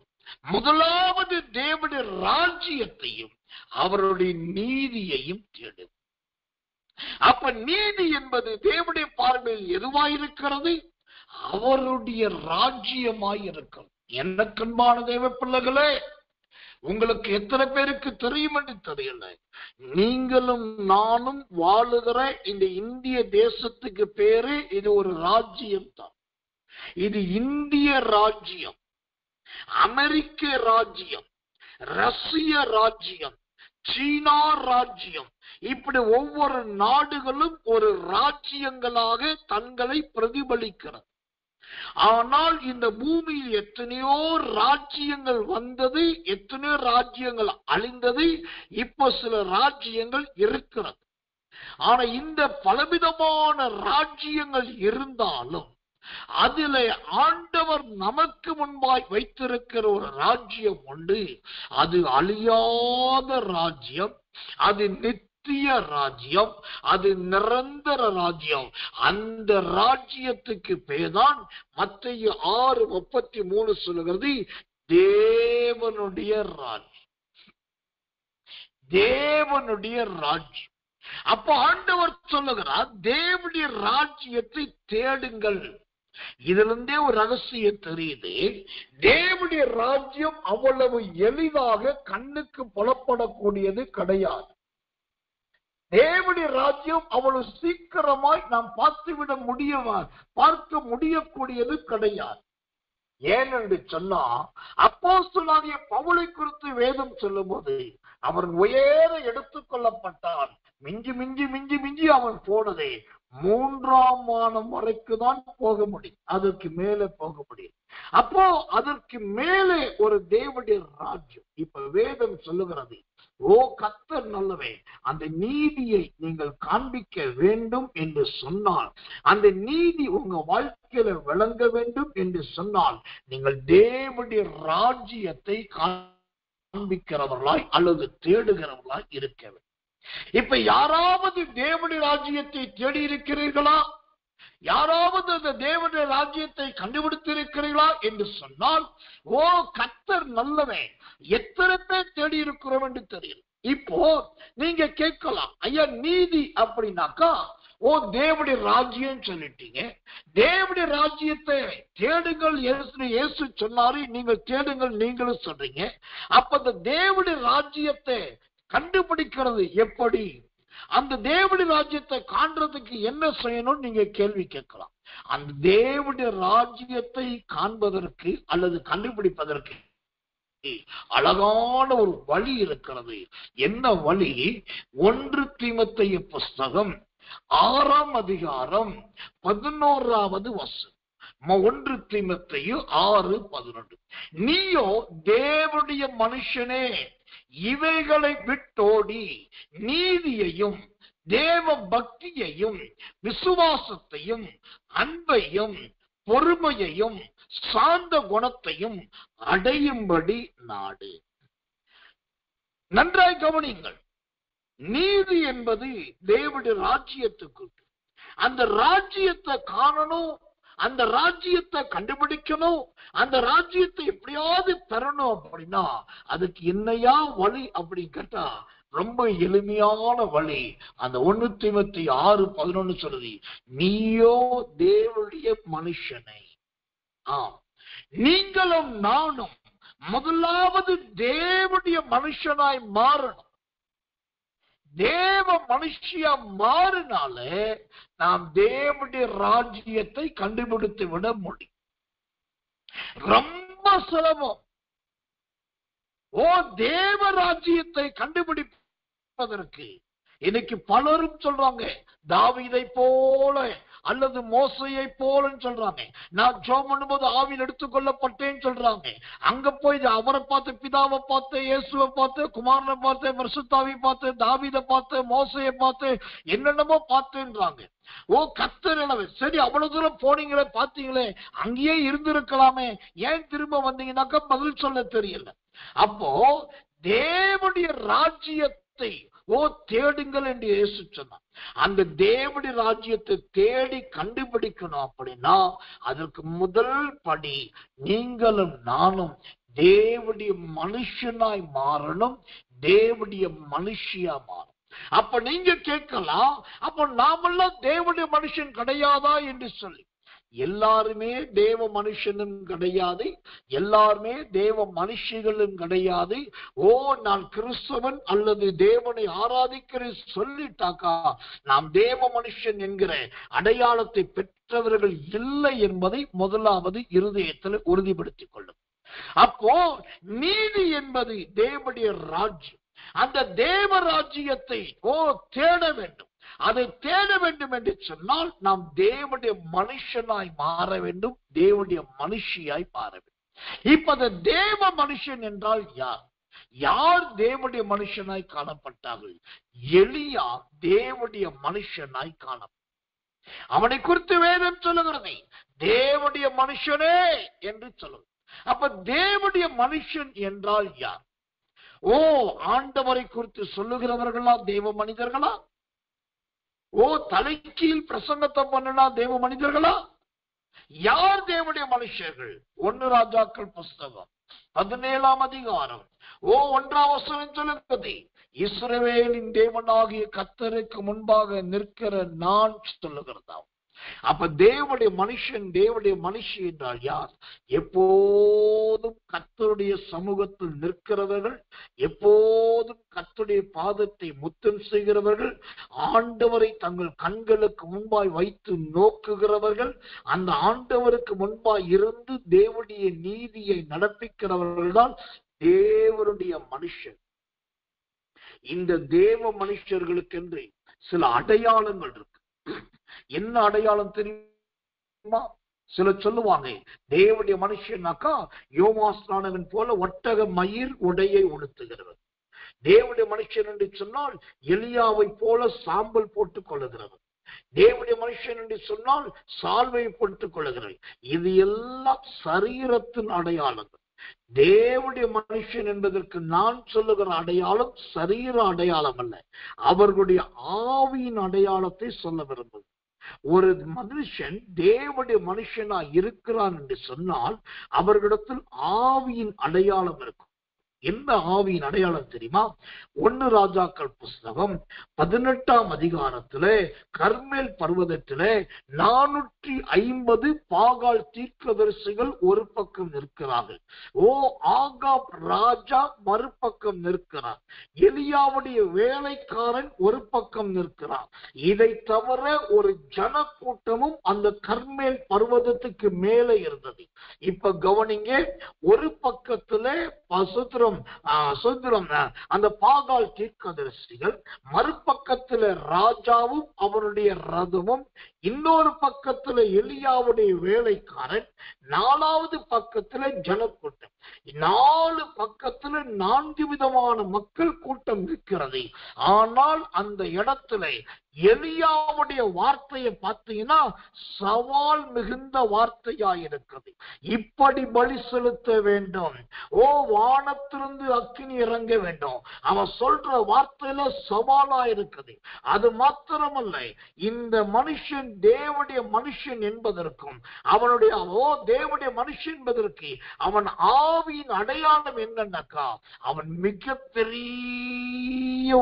முதலாவது தேவனுடைய ராஜ்யத்தையும் அவருடைய நீதியையும் தேடு. அப்ப நீதி என்பது தேவனுடைய பார்வையில் எதுவாயிருக்கிறது? அவருடைய ராஜ்யமாயிருக்கும். எனக்கன்பான தேவ பிள்ளைகளே, உங்களுக்கு எத்தனை பேருக்கு தெரியும் என்று தெரியல, நீங்களும் நானும் வாழுகிற இந்த இந்திய தேசத்துக்கு பேரு இது ஒரு ராஜ்யம் தான். இது இந்திய ராஜ்யம், அமெரிக்க ராஜ்யம், ரஷ்ய ராஜ்யம், சீனா ராஜ்யம், இப்படி ஒவ்வொரு நாடுகளும் ஒரு ராஜ்யங்களாக தங்களை பிரதிபலிக்கிறது. ஆனால் இந்த பூமியில் எத்தனையோ ராஜ்யங்கள் வந்தது, எத்தனையோ ராஜ்யங்கள் அழிந்தது, இப்ப சில ராஜ்யங்கள் இருக்கிறது. ஆனா இந்த பலவிதமான ராஜ்யங்கள் இருந்தாலும் அதில் ஆண்டவர் நமக்கு முன்பாய் வைத்திருக்கிற ஒரு ராஜ்யம் உண்டு. அது அழியாத ராஜ்யம், அது நித்திய ராஜ்யம், அது நிரந்தர ராஜ்யம். அந்த ராஜ்யத்துக்கு பேர்தான் மத்தேயு 6:33 சொல்லுகிறது, தேவனுடைய ராஜ்யம். தேவனுடைய ராஜ்யம். அப்ப ஆண்டவர் சொல்லுகிறார், தேவனுடைய ராஜ்யத்தை தேடுங்கள். இதுல இருந்தே ஒரு ரகசியம் தெரியுது. தேவனுடைய ராஜ்யம் அவ்வளவு எளிதாக கண்ணுக்கு புலப்படக்கூடியது கிடையாது. தேவனுடைய ராஜ்யம் அவ்வளவு சீக்கிரமாய் நாம் பார்க்க முடியக்கூடியது கிடையாது. ஏனென்று சொன்னா, அப்போஸ்தலனாகிய பவுலை குறித்து வேதம் சொல்லும் போது, அவன் உயர எடுத்துக் கொள்ளப்பட்டான். மிஞ்சி மிஞ்சி மிஞ்சி மிஞ்சி அவன் போனதே 3ஆம் வானம் வரைக்கும் தான் போக முடியும், அதற்கு மேலே போக முடியும். அப்போ அதற்கு மேலே ஒரு தேவனுடைய ராஜ்யம். இப்ப வேதம் சொல்லுகிறது, ஓ கர்த்தர் நல்லவே, அந்த நீதியை நீங்கள் காண்பிக்க வேண்டும் என்று சொன்னால், அந்த நீதி உங்க வாழ்க்கையில விளங்க வேண்டும் என்று சொன்னால், நீங்கள் தேவனுடைய ராஜ்யத்தை காண்பிக்கிறவர்களாய் அல்லது தேடுகிறவர்களாய் இருக்க வேண்டும். இப்ப யாராவது தேவனுடைய ராஜ்யத்தை தேடி இருக்கிறீர்களா? யாராவது அந்த தேவனுடைய ராஜ்யத்தை கண்டுபிடித்திருக்கிறீர்களா என்று சொன்னால், ஓ கர்த்தர் நல்லவன், எத்தனை பேர் தேடி இருக்கிறோம் என்று தெரியல. இப்போ நீங்க கேட்கலாம், ஐயா நீதி அப்படின்னாக்கா, ஓ தேவனுடைய ராஜ்யம் சொல்லிட்டீங்க, தேவனுடைய ராஜ்யத்தை தேடுங்கள் இயேசு சொன்னாரு, நீங்கள் தேடுங்கள் நீங்களும் சொல்றீங்க. அப்ப அந்த தேவனுடைய ராஜ்யத்தை கண்டுபிடிக்கிறது எப்படி? அந்த தேவனுடைய ராஜ்யத்தை காண்றதுக்கு என்ன செய்யணும் நீங்க கேள்வி கேட்கலாம். அந்த தேவனுடைய ராஜ்யத்தை காண்பதற்கு அல்லது கண்டுபிடிப்பதற்கு அழகான ஒரு வழி இருக்கிறது. என்ன வழி? 1 தீமோத்தேயு புஸ்தகம் 6ஆம் அதிகாரம் 11வது வசனம். 1 தீமோத்தேயு 6:11. நீயோ தேவனுடைய மனுஷனே, இவைகளை விட்டோடி நீதியையும் தேவ பக்தியையும் விசுவாசத்தையும் அன்பையும் பொறுமையையும் சாந்த குணத்தையும் அடையும்படி நாடு. நன்றாய் கவனிங்கள். நீதி என்பது தேவனுடைய ராஜ்யத்துக்கு. அந்த ராஜ்யத்தை காணணும், அந்த ராஜ்யத்தை கண்டுபிடிக்கணும், அந்த ராஜ்யத்தை எப்படியாவது பெறணும் அப்படின்னா அதுக்கு என்னையா வழி அப்படின்னு கேட்டா ரொம்ப எளிமையான வழி. அந்த 1 தீமோத்தேயு 6:11 சொல்லுது, நீயோ தேவனுடைய மனுஷனை. நீங்களும் நானும் முதலாவது தேவனுடைய மனுஷனாய் மாறணும். தேவ மனுஷியா மாறினாலே நாம் தேவனுடைய ராஜ்யத்தை கண்டுபிடித்து விட முடியும். ரொம்ப சுலபம். ஓ தேவ ராஜ்யத்தை கண்டுபிடிப்பதற்கு இன்னைக்கு பலரும் சொல்றாங்க, தாவீதை போல அல்லது மோசையை போலன்னு சொல்றாங்க. நான் ஜெபம் பண்ணும்போது ஆவியில் எடுத்துக்கொள்ளப்பட்டேன்னு சொல்றாங்க. அங்க போய் அவரை பார்த்து, பிதாவை பார்த்து, இயேசுவை பார்த்து, குமாரனை பார்த்து, பரிசுத்தாவியை பார்த்து, தாவீதை பார்த்து, மோசையை பார்த்து, என்னென்னமோ பார்த்துன்றாங்க. ஓ கர்த்தர், சரி அவ்வளவு தூரம் போனீங்களே, பார்த்தீங்களே, அங்கேயே இருந்திருக்கலாமே, ஏன் திரும்ப வந்தீங்கன்னாக்கா பதில் சொல்ல தெரியல. அப்போ தேவனுடைய ராஜ்யத்தை தேடுங்கள் என்று இயேசு சொன்னார். அந்த தேவனுடைய ராஜ்யத்தை தேடி கண்டுபிடிக்கணும் அப்படின்னா அதற்கு முதல் படி நீங்களும் நானும் தேவனுடைய மனுஷனாய் மாறணும், தேவனுடைய மனுஷியா மாறணும். அப்ப நீங்க கேட்கலாம், அப்ப நாமெல்லாம் தேவனுடைய மனுஷன் கிடையாதா என்று சொல்லி. எல்லாருமே தேவ மனுஷனும் கிடையாது, எல்லாருமே தேவ மனுஷிகளும் கிடையாது. ஓ நான் கிறிஸ்தவன் அல்லது தேவனை ஆராதிக்கிறேன் சொல்லிட்டாக்கா நாம் தேவ மனுஷன் என்கிற அடையாளத்தை பெற்றவர்கள் இல்லை என்பதை முதலாவது இருதயத்தில் உறுதிப்படுத்திக் கொள்ளும். அப்போ நீதி என்பது தேவனுடைய ராஜ்யம். அந்த தேவ ராஜ்யத்தை தேட வேண்டும். அதை தேட வேண்டும் என்று சொன்னால் நாம் தேவனுடைய மனுஷனாய் மாற வேண்டும், தேவனுடைய மனுஷியாய் மாற வேண்டும். இப்ப அந்த தேவ மனுஷன் என்றால் யார்? யார் தேவனுடைய மனுஷனாய் காணப்பட்டார்கள்? எலியா தேவனுடைய மனுஷனாய் காணப்பட்டார். அவனை குறித்து வேதம் சொல்லுகிறதை தேவனுடைய மனுஷனே என்று சொல்லுங்க. அப்ப தேவனுடைய மனுஷன் என்றால் யார்? ஓ, ஆண்டவரை குறித்து சொல்லுகிறவர்களா தேவ மனிதர்களா? ஓ, தலைக்கீழ் பிரசங்கத்தை பண்ணனா தேவ மனிதர்களா? யார் தேவனுடைய மனுஷர்கள்? 1 ராஜாக்கள் புஸ்தகம் 17ஆம் அதிகாரம் 1ஆம் வசனம் சொல்லுகிறது, இஸ்ரவேலின் தேவனாகிய கர்த்தருக்கு முன்பாக நிற்கிற நான் சொல்லுகிறதா. அப்ப தேவனுடைய மனுஷி என்றால் யார்? எப்போதும் கர்த்தருடைய சமூகத்தில் நிற்கிறவர்கள், எப்போதும் கர்த்தருடைய பாதத்தை முத்தம் செய்கிறவர்கள், ஆண்டவரை தங்கள் கண்களுக்கு முன்பாய் வைத்து நோக்குகிறவர்கள், அந்த ஆண்டவருக்கு முன்பாய் இருந்து தேவனுடைய நீதியை நடப்பிக்கிறவர்கள் தான் தேவனுடைய மனுஷன். இந்த தேவ மனுஷர்களுக்கென்று சில அடையாளங்கள் இருக்கு. என்ன அடையாளம் தெரியுமா? சிலர் சொல்லுவாங்க, தேவனுடைய மனுஷனாக்கா யோவாஸ்நானகன் போல ஒட்டக மயிர் உடையை உடுத்துகிறவர். தேவனுடைய மனுஷன் என்று சொன்னால் எலியாவை போல சாம்பல் போட்டுக் கொள்ளுகிறவர். தேவனுடைய மனுஷன் என்று சொன்னால் சால்வை போட்டுக் கொள்ளுகிறவர். இது எல்லாம் சரீரத்தின் அடையாளங்கள். தேவனுடைய மனுஷன் என்பதற்கு நான் சொல்லுகிற அடையாளம் சரீர அடையாளம் அல்ல, அவர்களுடைய ஆவியின் அடையாளத்தை சொல்ல விரும்புகிறேன். ஒரு மனுஷன் தேவனுடைய மனுஷனா இருக்கிறான் என்று சொன்னால் அவர்களிடத்தில் ஆவியின் அடையாளம் இருக்கும். என்ன ஆவியின் அடையாளம் தெரியுமா? 1 ராஜாக்கள் புஸ்தகம் 18ஆம் அதிகாரத்திலே கர்மேல் பர்வதத்திலே 450 பாகால் தீர்க்கதரிசிகள் ஒரு பக்கம் நிற்கிறார்கள். ஆகாப் ராஜா மறுபக்கம் நிற்கிறார். எலியாவுடைய வேலைக்காரன் ஒரு பக்கம் நிற்கிறார். இதை தவிர ஒரு ஜன கூட்டமும் அந்த கர்மேல் பர்வதத்துக்கு மேலே இருந்தது. இப்ப கவனிங்க, ஒரு பக்கத்திலே பசுத்திரம் அந்த பாகால் தீர்க்கதரிசிகள், மறுபக்கத்தில் ராஜாவும் அவருடைய ரதமும், இன்னொரு பக்கத்தில் எலியாவுடைய வேலைக்காரன், 4வது பக்கத்தில் ஜனக்கூட்டம். 4 பக்கத்தில் 4 விதமான மக்கள் கூட்டம் இருக்கிறது. ஆனால் அந்த இடத்துல எலியாவுடைய வார்த்தையை பார்த்தீங்கன்னா சவால் மிகுந்த வார்த்தையா இருக்குது. இப்படி பலி செலுத்த வேண்டும், வானத்திலிருந்து அக்கினி இறங்க வேண்டும். அவன் சொல்ற வார்த்தையில சவாலா இருக்குது. அது மாத்திரமல்ல, இந்த மனுஷன் தேவனுடைய மனுஷன் என்பதற்கும் அவனுடைய தேவனுடைய மனுஷன் என்பதற்கு அவன் ஆவியின் அடையாளம் என்னன்னாக்கா, அவன் மிகப்பெரிய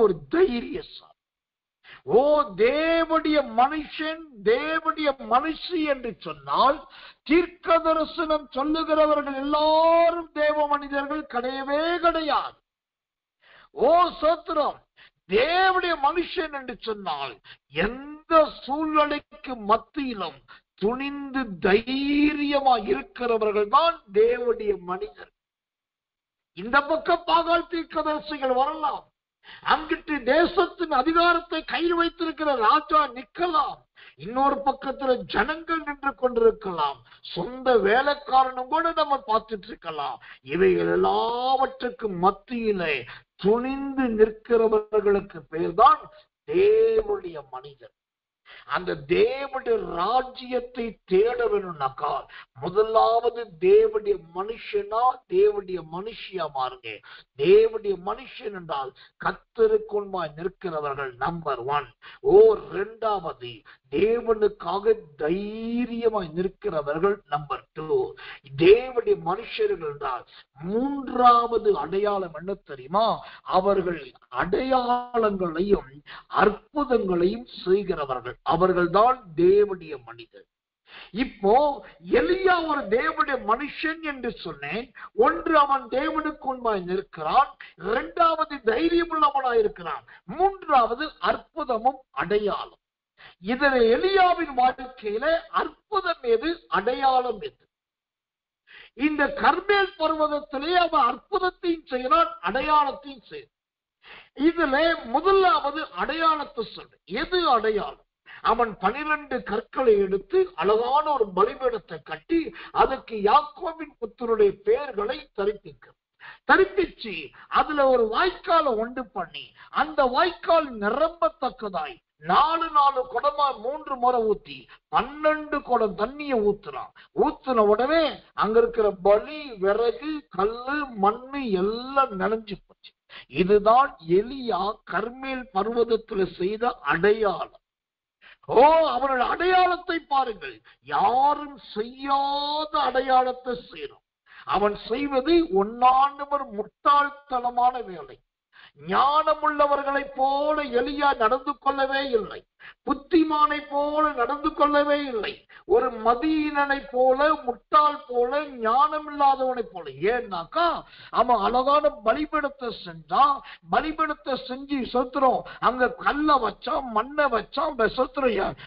ஒரு தைரியசாலி. தேவனுடைய மனுஷன், தேவனுடைய மனுஷி என்று சொன்னால் தீர்க்க தரிசனம் சொல்லுகிறவர்கள் எல்லாரும் தேவ மனிதர்கள் கிடையவே கிடையாது. சோத்திரம். தேவனுடைய மனுஷன் என்று சொன்னால் எந்த சூழ்நிலைக்கு மத்தியிலும் துணிந்து தைரியமா இருக்கிறவர்கள் தான் தேவனுடைய மனிதர். இந்த பக்கம் பாகால் தீர்க்கதரிசிகள் வரலாம், அங்கிட்டு தேசத்தின் அதிகாரத்தை கையில் வைத்திருக்கிற ராஜா நிற்கலாம், இன்னொரு பக்கத்துல ஜனங்கள் நின்று கொண்டிருக்கலாம், சொந்த வேலைக்காரனும் கூட நம்ம பார்த்துட்டு இருக்கலாம். இவைகள் எல்லாவற்றுக்கும் மத்தியிலே துணிந்து நிற்கிறவர்களுக்கு பேர்தான் தேவனுடைய மனிதர். அந்த தேவனுடைய ராஜ்யத்தை தேட வேணும்னாக்கா முதலாவது தேவனுடைய மனுஷனா தேவனுடைய மனுஷியா மாறுங்க. தேவனுடைய மனுஷன் என்றால் கர்த்தருக்குள்ளாய் நிற்கிறவர்கள் நம்பர் 1. 2வது தேவனுக்காக தைரியமாய் நிற்கிறவர்கள் நம்பர் 2. தேவனுடைய மனுஷர்கள் என்றால் 3வது அடையாளம் என்ன தெரியுமா? அவர்கள் அடையாளங்களையும் அற்புதங்களையும் செய்கிறவர்கள், அவர்கள்தான் தேவனுடைய மனிதர். இப்போ எலியா ஒரு தேவனுடைய மனுஷன் என்று சொன்னேன். 1, அவன் தேவனுக்கு உண்மையாய் நிற்கிறான். 2வது தைரியம் உள்ளவனாய் இருக்கிறான். 3வது அற்புதமும் அடையாளம். இதில் எலியாவின் வாழ்க்கையில அற்புதம் எது, அடையாளம் எது? இந்த கர்மேல் பர்வதத்திலே அவன் அற்புதத்தையும் செய்கிறான், அடையாளத்தையும் செய்கிறான். இதுல முதலாவது அடையாளத்தை சொல்ற. எது அடையாளம்? அவன் 12 கற்களை எடுத்து அழகான ஒரு பலிபீடத்தை கட்டி அதற்கு யாக்கோபின் புத்தருடைய பெயர்களை தரிப்பிச்சு அதுல ஒரு வாய்க்காலை உண்டு பண்ணி அந்த வாய்க்கால் நிரம்பத்தக்கதாய் 4 குடமா 3 முறை ஊத்தி 12 குடம் தண்ணிய ஊத்துன உடனே அங்க இருக்கிற பலி, விறகு, கல்லு, மண்ணு எல்லாம் நனைஞ்சு போச்சு. இதுதான் எலியா கர்மேல் பர்வதத்தில் செய்த அடையாளம். அவனுடைய அடையாளத்தை பாருங்கள். யாரும் செய்யாத அடையாளத்தை செய்யணும். அவன் செய்வது ஒன்னாண்டவர் முட்டாள்தனமான வேலை. ஞானமுள்ளவர்களை போல எலியா நடந்து கொள்ளவே இல்லை. புத்திமானை போல நடந்து கொள்ளவே இல்லை. ஒரு மதியினனை போல, முட்டாள் போல, ஞானம் இல்லாதவனை போல. ஏன்னாக்கா அவன் அழகான பலிபீடத்தை செஞ்சான். பலிபீடத்தை செஞ்சு சொத்துறோம். அங்க கல்ல வச்சான், மண்ணை வச்சான், சொத்துறோம்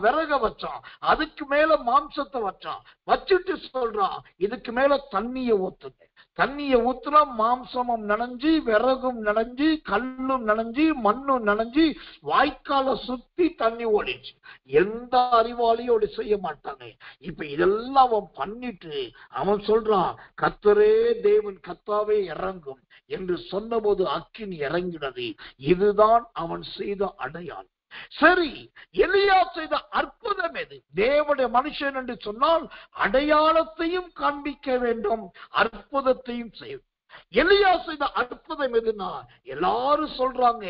விறக வச்சான். அதுக்கு மேல மாம்சத்தை வச்சான். வச்சுட்டு சொல்றான், இதுக்கு மேல தண்ணிய ஊத்துங்க. தண்ணிய ஊத்துனா மாம்சமும் நனைஞ்சு, விறகும் நனைஞ்சு, கல்லும் நனைஞ்சு, மண்ணும் நனைஞ்சு, வாய்க்கால சுத்தி தண்ணி ஓடிச்சு. எந்த அறிவாளியோடு செய்ய மாட்டாங்க. இப்ப இதெல்லாம் அவன் பண்ணிட்டு அவன் சொல்றான், கர்த்தரே தேவன், கர்த்தாவே இறங்கும் என்று சொன்னபோது அக்கினி இறங்கினது. இதுதான் அவன் செய்த அடையாளம். சரி, எலியா செய்த அற்புதம் எது? தேவனுடைய மனுஷன் என்று சொன்னால் அடையாளத்தையும் காண்பிக்க வேண்டும், அற்புதத்தையும் செய்ய. எலியா செய்த அற்புதம் எதுனா, எல்லாரும் சொல்றாங்க,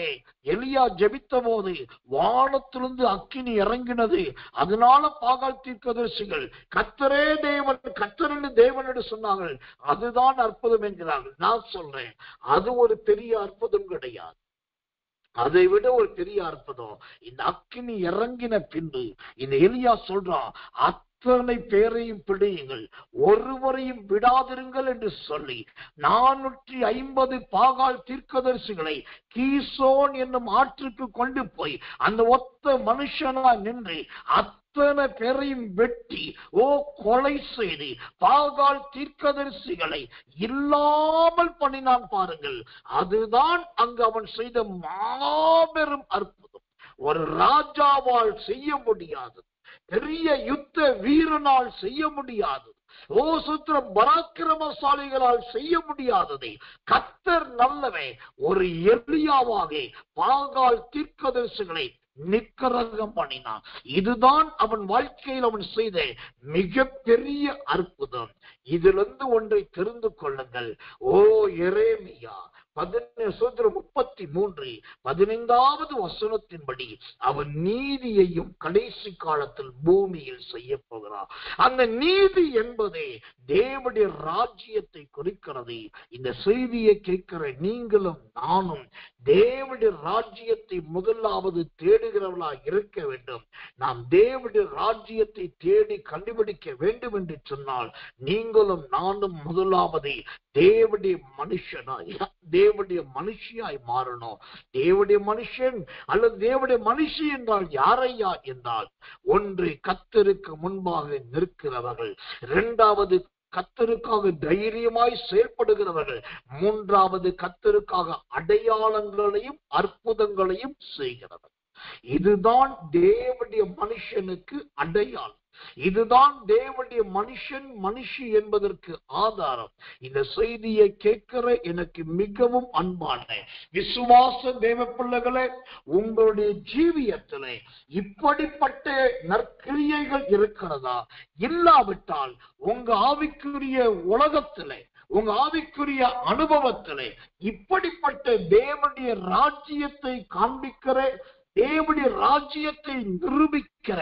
எலியா ஜெபித்த போது வானத்திலிருந்து அக்கினி இறங்கினது, அதனால பாகால் தீர்க்கதரிசிகள் கர்த்தரே தேவன், கர்த்தரின் தேவன் என்று சொன்னார்கள். அதுதான் அற்புதம் என்கிறார்கள். நான் சொல்றேன், அது ஒரு பெரிய அற்புதம் கிடையாது. அதை விட ஒரு பெரிய அற்புதம், இந்த அக்கினி இறங்கின பின்பு இந்த எலியா சொல்றான், அத்தனை பேரையும் பிடியுங்கள், ஒருவரையும் விடாதிருங்கள் என்று சொல்லி 450 பாகால் தீர்க்கதரிசிகளை கீசோன் என்னும் ஆற்றுக்கு கொண்டு போய் அந்த ஒத்த மனுஷனா நின்று அத்தனை பேரையும் வெட்டி கொலை செய்து பாகால் தீர்க்கதரிசிகளை இல்லாமல் பண்ணினான். பாருங்கள், அதுதான் அங்கு அவன் செய்த மாபெரும் அற்புதம். ஒரு ராஜாவால் செய்ய முடியாது, பெரிய யுத்த வீரனால் செய்ய முடியாது, சுத்திரம் பராக்கிரமசாலிகளால் செய்ய முடியாததை கர்த்தர் நல்லவே ஒரு எலியாவாக பாகால் தீர்க்கதரிசிகளை நிக்கரகம் பண்ணினான். இதுதான் அவன் வாழ்க்கையில் அவன் செய்த மிகப்பெரிய அற்புதம். இதிலிருந்து ஒன்றை தெரிந்து கொள்ளுங்கள். எரேமியா 33 15வது வசனத்தின்படி அவன் நீதியையும் கடைசி காலத்தில் பூமியில் செய்ய போகிறார். அந்த நீதி என்பதே தேவனுடைய ராஜ்யத்தை குறிக்கிறது. இந்த செய்தியை கேட்கிற நீங்களும் நானும் தேவனுடைய ராஜ்யத்தை முதலாவது தேடுகிறவர்களா இருக்க வேண்டும். நாம் தேவனுடைய ராஜ்யத்தை தேடி கண்டுபிடிக்க வேண்டும் என்று சொன்னால் நீங்களும் நானும் முதலாவது தேவனுடைய மனுஷனாய், தேவனுடைய மனுஷியாய் மாறணும். தேவனுடைய மனுஷன் அல்லது தேவனுடைய மனுஷி என்றால் யாரையா என்றால், ஒன்று கர்த்தருக்கு முன்பாக நிற்கிறவர்கள், இரண்டாவது கர்த்தருக்காக தைரியமாய் செயல்படுகிறவர்கள், மூன்றாவது கர்த்தருக்காக அடையாளங்களையும் அற்புதங்களையும் செய்கிறவர்கள். இதுதான் தேவனுடைய மனுஷனுக்கு அடையாளம். இதுதான் தேவனுடைய மனுஷன் மனுஷி என்பதற்கு ஆதாரம். இந்த செய்தியை கேட்கிற எனக்கு மிகவும் அன்பான விசுவாச தேவ பிள்ளைகளே, உங்களுடைய ஜீவியத்திலே இப்படிப்பட்ட நற்கிரியைகள் இருக்கிறதா? இல்லாவிட்டால் உங்க ஆவிக்குரிய உலகத்திலே, உங்க ஆவிக்குரிய அனுபவத்திலே இப்படிப்பட்ட தேவனுடைய ராஜ்யத்தை காண்பிக்கிற, தேவனுடைய ராஜ்யத்தை நிரூபிக்கிற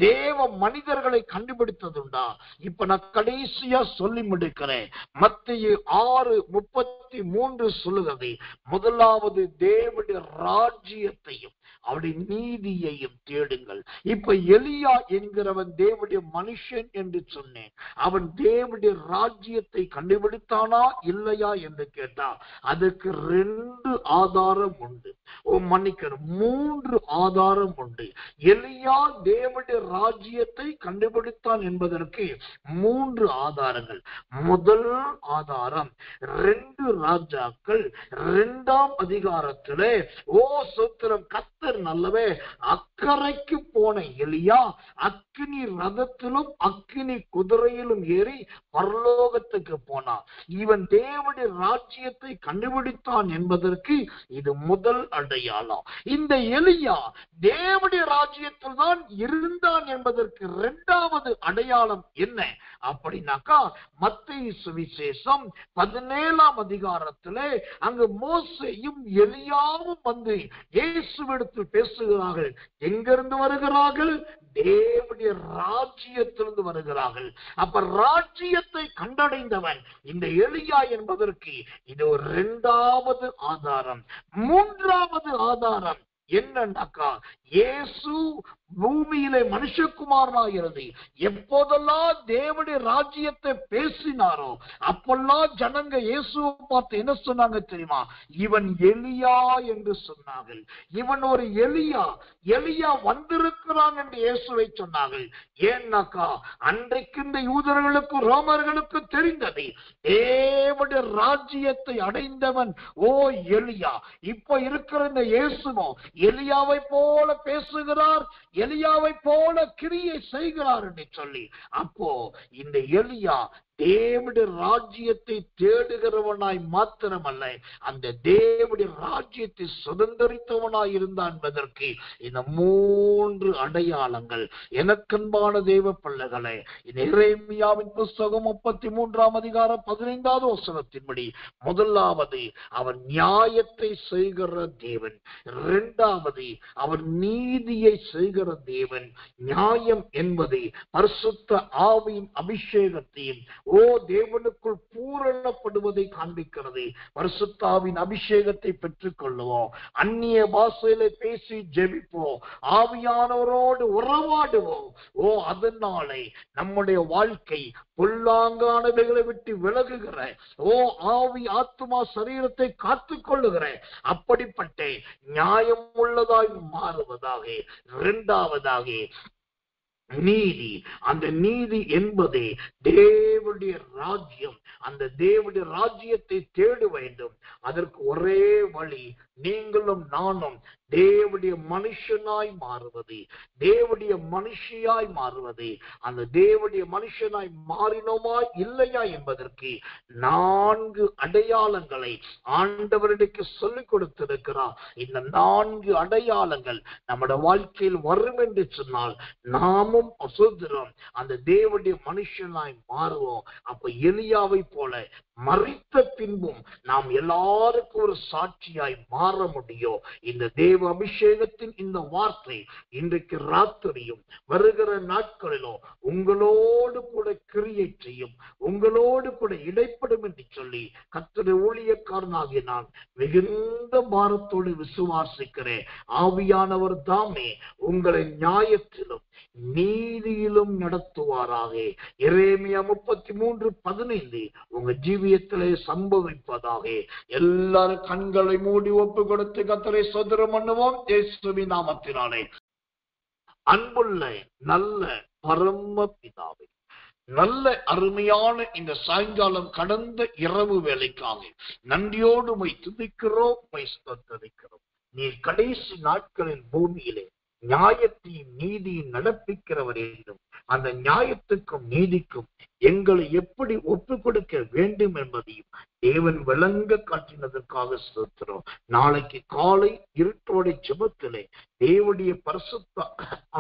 தேவ மனிதர்களை கண்டுபிடித்ததுண்டா? இப்ப நான் கடைசியா சொல்லி முடிக்கிறேன். மத்தேயு 6:33 சொல்லுகிறது, முதலாவது தேவனுடைய ராஜ்யத்தையும் அவருடைய நீதியையும் தேடுங்கள். இப்ப எலியா என்கிறவன் தேவனுடைய மனுஷன் என்று சொன்னேன். அவன் தேவனுடைய ராஜ்யத்தை கண்டுபிடித்தானா இல்லையா என்று கேட்டா அதுக்கு 2 ஆதாரம் உண்டு. மன்னிக்கணும், 3 ஆதாரம் உண்டு. எலியா தேவனுடைய ராஜ்யத்தை கண்டுபிடித்தான் என்பதற்கு 3 ஆதாரங்கள். முதல் ஆதாரம் 2 ராஜாக்கள் 2ஆம் அதிகாரத்திலே, சோத்திரம், கர்த்தர் நல்லவே, அக்கறைக்கு போன எலியா அக்கினி ரதத்திலும் அக்கினி குதிரையிலும் ஏறி பரலோகத்துக்கு போனான். இவன் தேவனுடைய ராஜ்யத்தை கண்டுபிடித்தான் என்பதற்கு இது முதல் அடையாளம். இந்த எலியா தேவனுடைய ராஜ்யத்தில் தான் இருந்தான் என்பதற்கு இரண்டாவது அடையாளம் என்ன அப்படின்னாக்கா, மத்தேயு சுவிசேஷம் 17ஆம் அதிகாரத்திலே அங்கு மோசேயும் எலியாவும் வந்து இயேசுவிடத்தில் பேசுகிறார்கள். எங்கிருந்து வருகிறார்கள்? தேவனுடைய ராஜ்யத்திலிருந்து வருகிறார்கள். அப்ப ராஜ்யத்தை கண்டடைந்தவன் இந்த எலியா என்பதற்கு இது ஒரு இரண்டாவது ஆதாரம். மூன்றாவது ஆதாரம் என்னன்னாக்கா, இயேசு பூமியிலே மனுஷகுமாரனாகிறது. எப்போதெல்லாம் தேவனுடைய ராஜ்யத்தை பேசினாரோ அப்பெல்லாம் ஜனங்க இயேசுவை பார்த்து என்ன சொன்னாங்க தெரியுமா? இவன் எலியா என்று சொன்னார்கள். இவன் ஒரு எலியா, எலியா வந்திருக்கிறான் என்று இயேசுவை சொன்னார்கள். ஏன்னாக்கா, அன்றைக்கு இந்த யூதர்களுக்கு ரோமர்களுக்கு தெரிந்தது, தேவனுடைய ராஜ்யத்தை அடைந்தவன் ஓ எலியா. இப்ப இருக்கிற இந்த இயேசுவோ எலியாவை போல பேசுகிறார், எலியாவை போல கிரியை செய்கிறார் என்று சொல்லி, அப்போ இந்த எலியா தேவனுடைய ராஜ்யத்தை தேடுகிறவனாய் மாத்திரமல்ல, அந்த தேவனுடைய ராஜ்யத்தை சுதந்திரித்தவனாய் இருந்தான் என்பதற்கு இந்த மூன்று அடையாளங்கள். எனக்கன்பான தேவ பிள்ளைகளே, இந்த எரேமியாவின் புஸ்தகம் 33ஆம் அதிகாரம் 15வது வசனத்தின்படி, முதலாவது அவர் நியாயத்தை செய்கிற தேவன், இரண்டாவது அவர் நீதியை செய்கிற தேவன். நியாயம் என்பது பரிசுத்த ஆவியின் அபிஷேகத்தையும் ஓ தேவனுக்குள் பூரணப்படுவதை காண்பிக்கிறது. பரிசுத்தாவின் அபிஷேகத்தை பெற்றுக் கொள்ளுவோம், அந்நிய பாஷையில பேசி ஜெபிப்போம், ஆவியானவரோடு உறவாடுவோம். ஓ அதனாலே நம்முடைய வாழ்க்கை பொல்லாங்கானவைகளை விட்டு விலகுகிற, ஓ ஆவி ஆத்மா சரீரத்தை காத்துக் கொள்ளுகிற அப்படிப்பட்ட நியாயம் உள்ளதாய் மாறுவதாக. இரண்டாவதாக நீதி. அந்த நீதி என்பதே தேவனுடைய ராஜ்யம். அந்த தேவனுடைய ராஜ்யத்தை தேட வேண்டும். அதற்கு ஒரே வழி, நீங்களும் நானும் தேவனுடைய மனுஷனாய் மாறுவது, தேவனுடைய மனுஷியாய் மாறுவது. அந்த தேவனுடைய மனுஷனாய் மாறினோமா இல்லையா என்பதற்கு 4 அடையாளங்களை ஆண்டவருக்கு சொல்லிக் கொடுத்திருக்கிறார். இந்த 4 அடையாளங்கள் நம்முடைய வாழ்க்கையில் வரும் என்று சொன்னால் நாமும் அசுத்திரம் அந்த தேவனுடைய மனுஷனாய் மாறுவோம். அப்ப எலியாவை போல மரித்த பின்பும் நாம் எல்லாருக்கும் ஒரு சாட்சியாய் மாற முடியும். இந்த தேவ அபிஷேகத்தின் இந்த வார்த்தை இன்றைக்கு ராத்திரியும் வருகிற நாட்களிலும் உங்களோடு கூட கிரியை செய்யும், உங்களோடு கூட இடைப்படும் என்று சொல்லி கர்த்தருடைய ஊழியக்காரனாகிய நான் மிகுந்த பாரத்தோடு விசுவாசிக்கிறேன். ஆவியானவர் தாமே உங்களை நியாயத்திலும் நீதியிலும் நடத்துவாராக. எரேமியா 33:15 உங்க ஜீவியத்திலே சம்பவிப்பதாக. எல்லாரும் கண்களை மூடி ஒப்பு கொடுத்து கர்த்தரை ஸ்தோத்திரம் பண்ணுவோம் இயேசுவின் நாமத்தினாலே. அன்புள்ள நல்ல பரம பிதாவே, நல்ல அருமையான இந்த சாயங்காலம் கடந்த இரவு வேலைக்காக நன்றியோடு உம்மை துதிக்கிறோம், உம்மை ஸ்தோத்திரிக்கிறோம். நீர் கடைசி நாட்களின் பூமியிலே நியாயத்தையும் நீதியும் நடப்பிக்கிறவர் என்றும் அந்த நியாயத்துக்கும் நீதிக்கும் எங்களை எப்படி ஒப்பு கொடுக்க வேண்டும் என்பதையும் தேவன் விளங்க காட்டினதற்காக ஸ்தோத்திரம். நாளைக்கு காலை இருட்டோட ஜெபத்திலே தேவனுடைய பரிசுத்த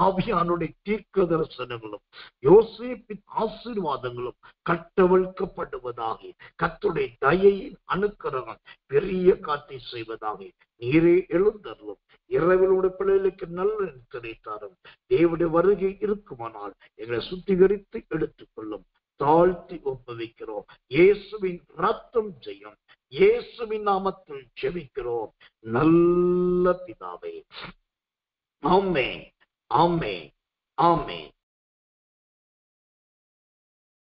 ஆவியானுடைய தீர்க்க தரிசனங்களும் யோசேப்பின் ஆசீர்வாதங்களும் கட்டவிழ்க்கப்படுவதாக. கர்த்தருடைய தயையின் அனுக்கிரகம் பெரிய காட்சி செய்வதாக. நீரே எழுந்தருளும். இரவிலோட பிள்ளைகளுக்கு நல்ல கிடைத்தாரும். தேவனுடைய வருகை இருக்குமானால் எங்களை சுத்திகரித்து எடுத்துக்கொள்ளும். தாழ்த்தி ஒப்புவிக்கிறோம். இயேசுவின் ரத்தம் ஜெயம். இயேசுவின் நாமத்தில் ஜெபிக்கிறோம் நல்ல பிதாவே. ஆமென், ஆமென், ஆமென்.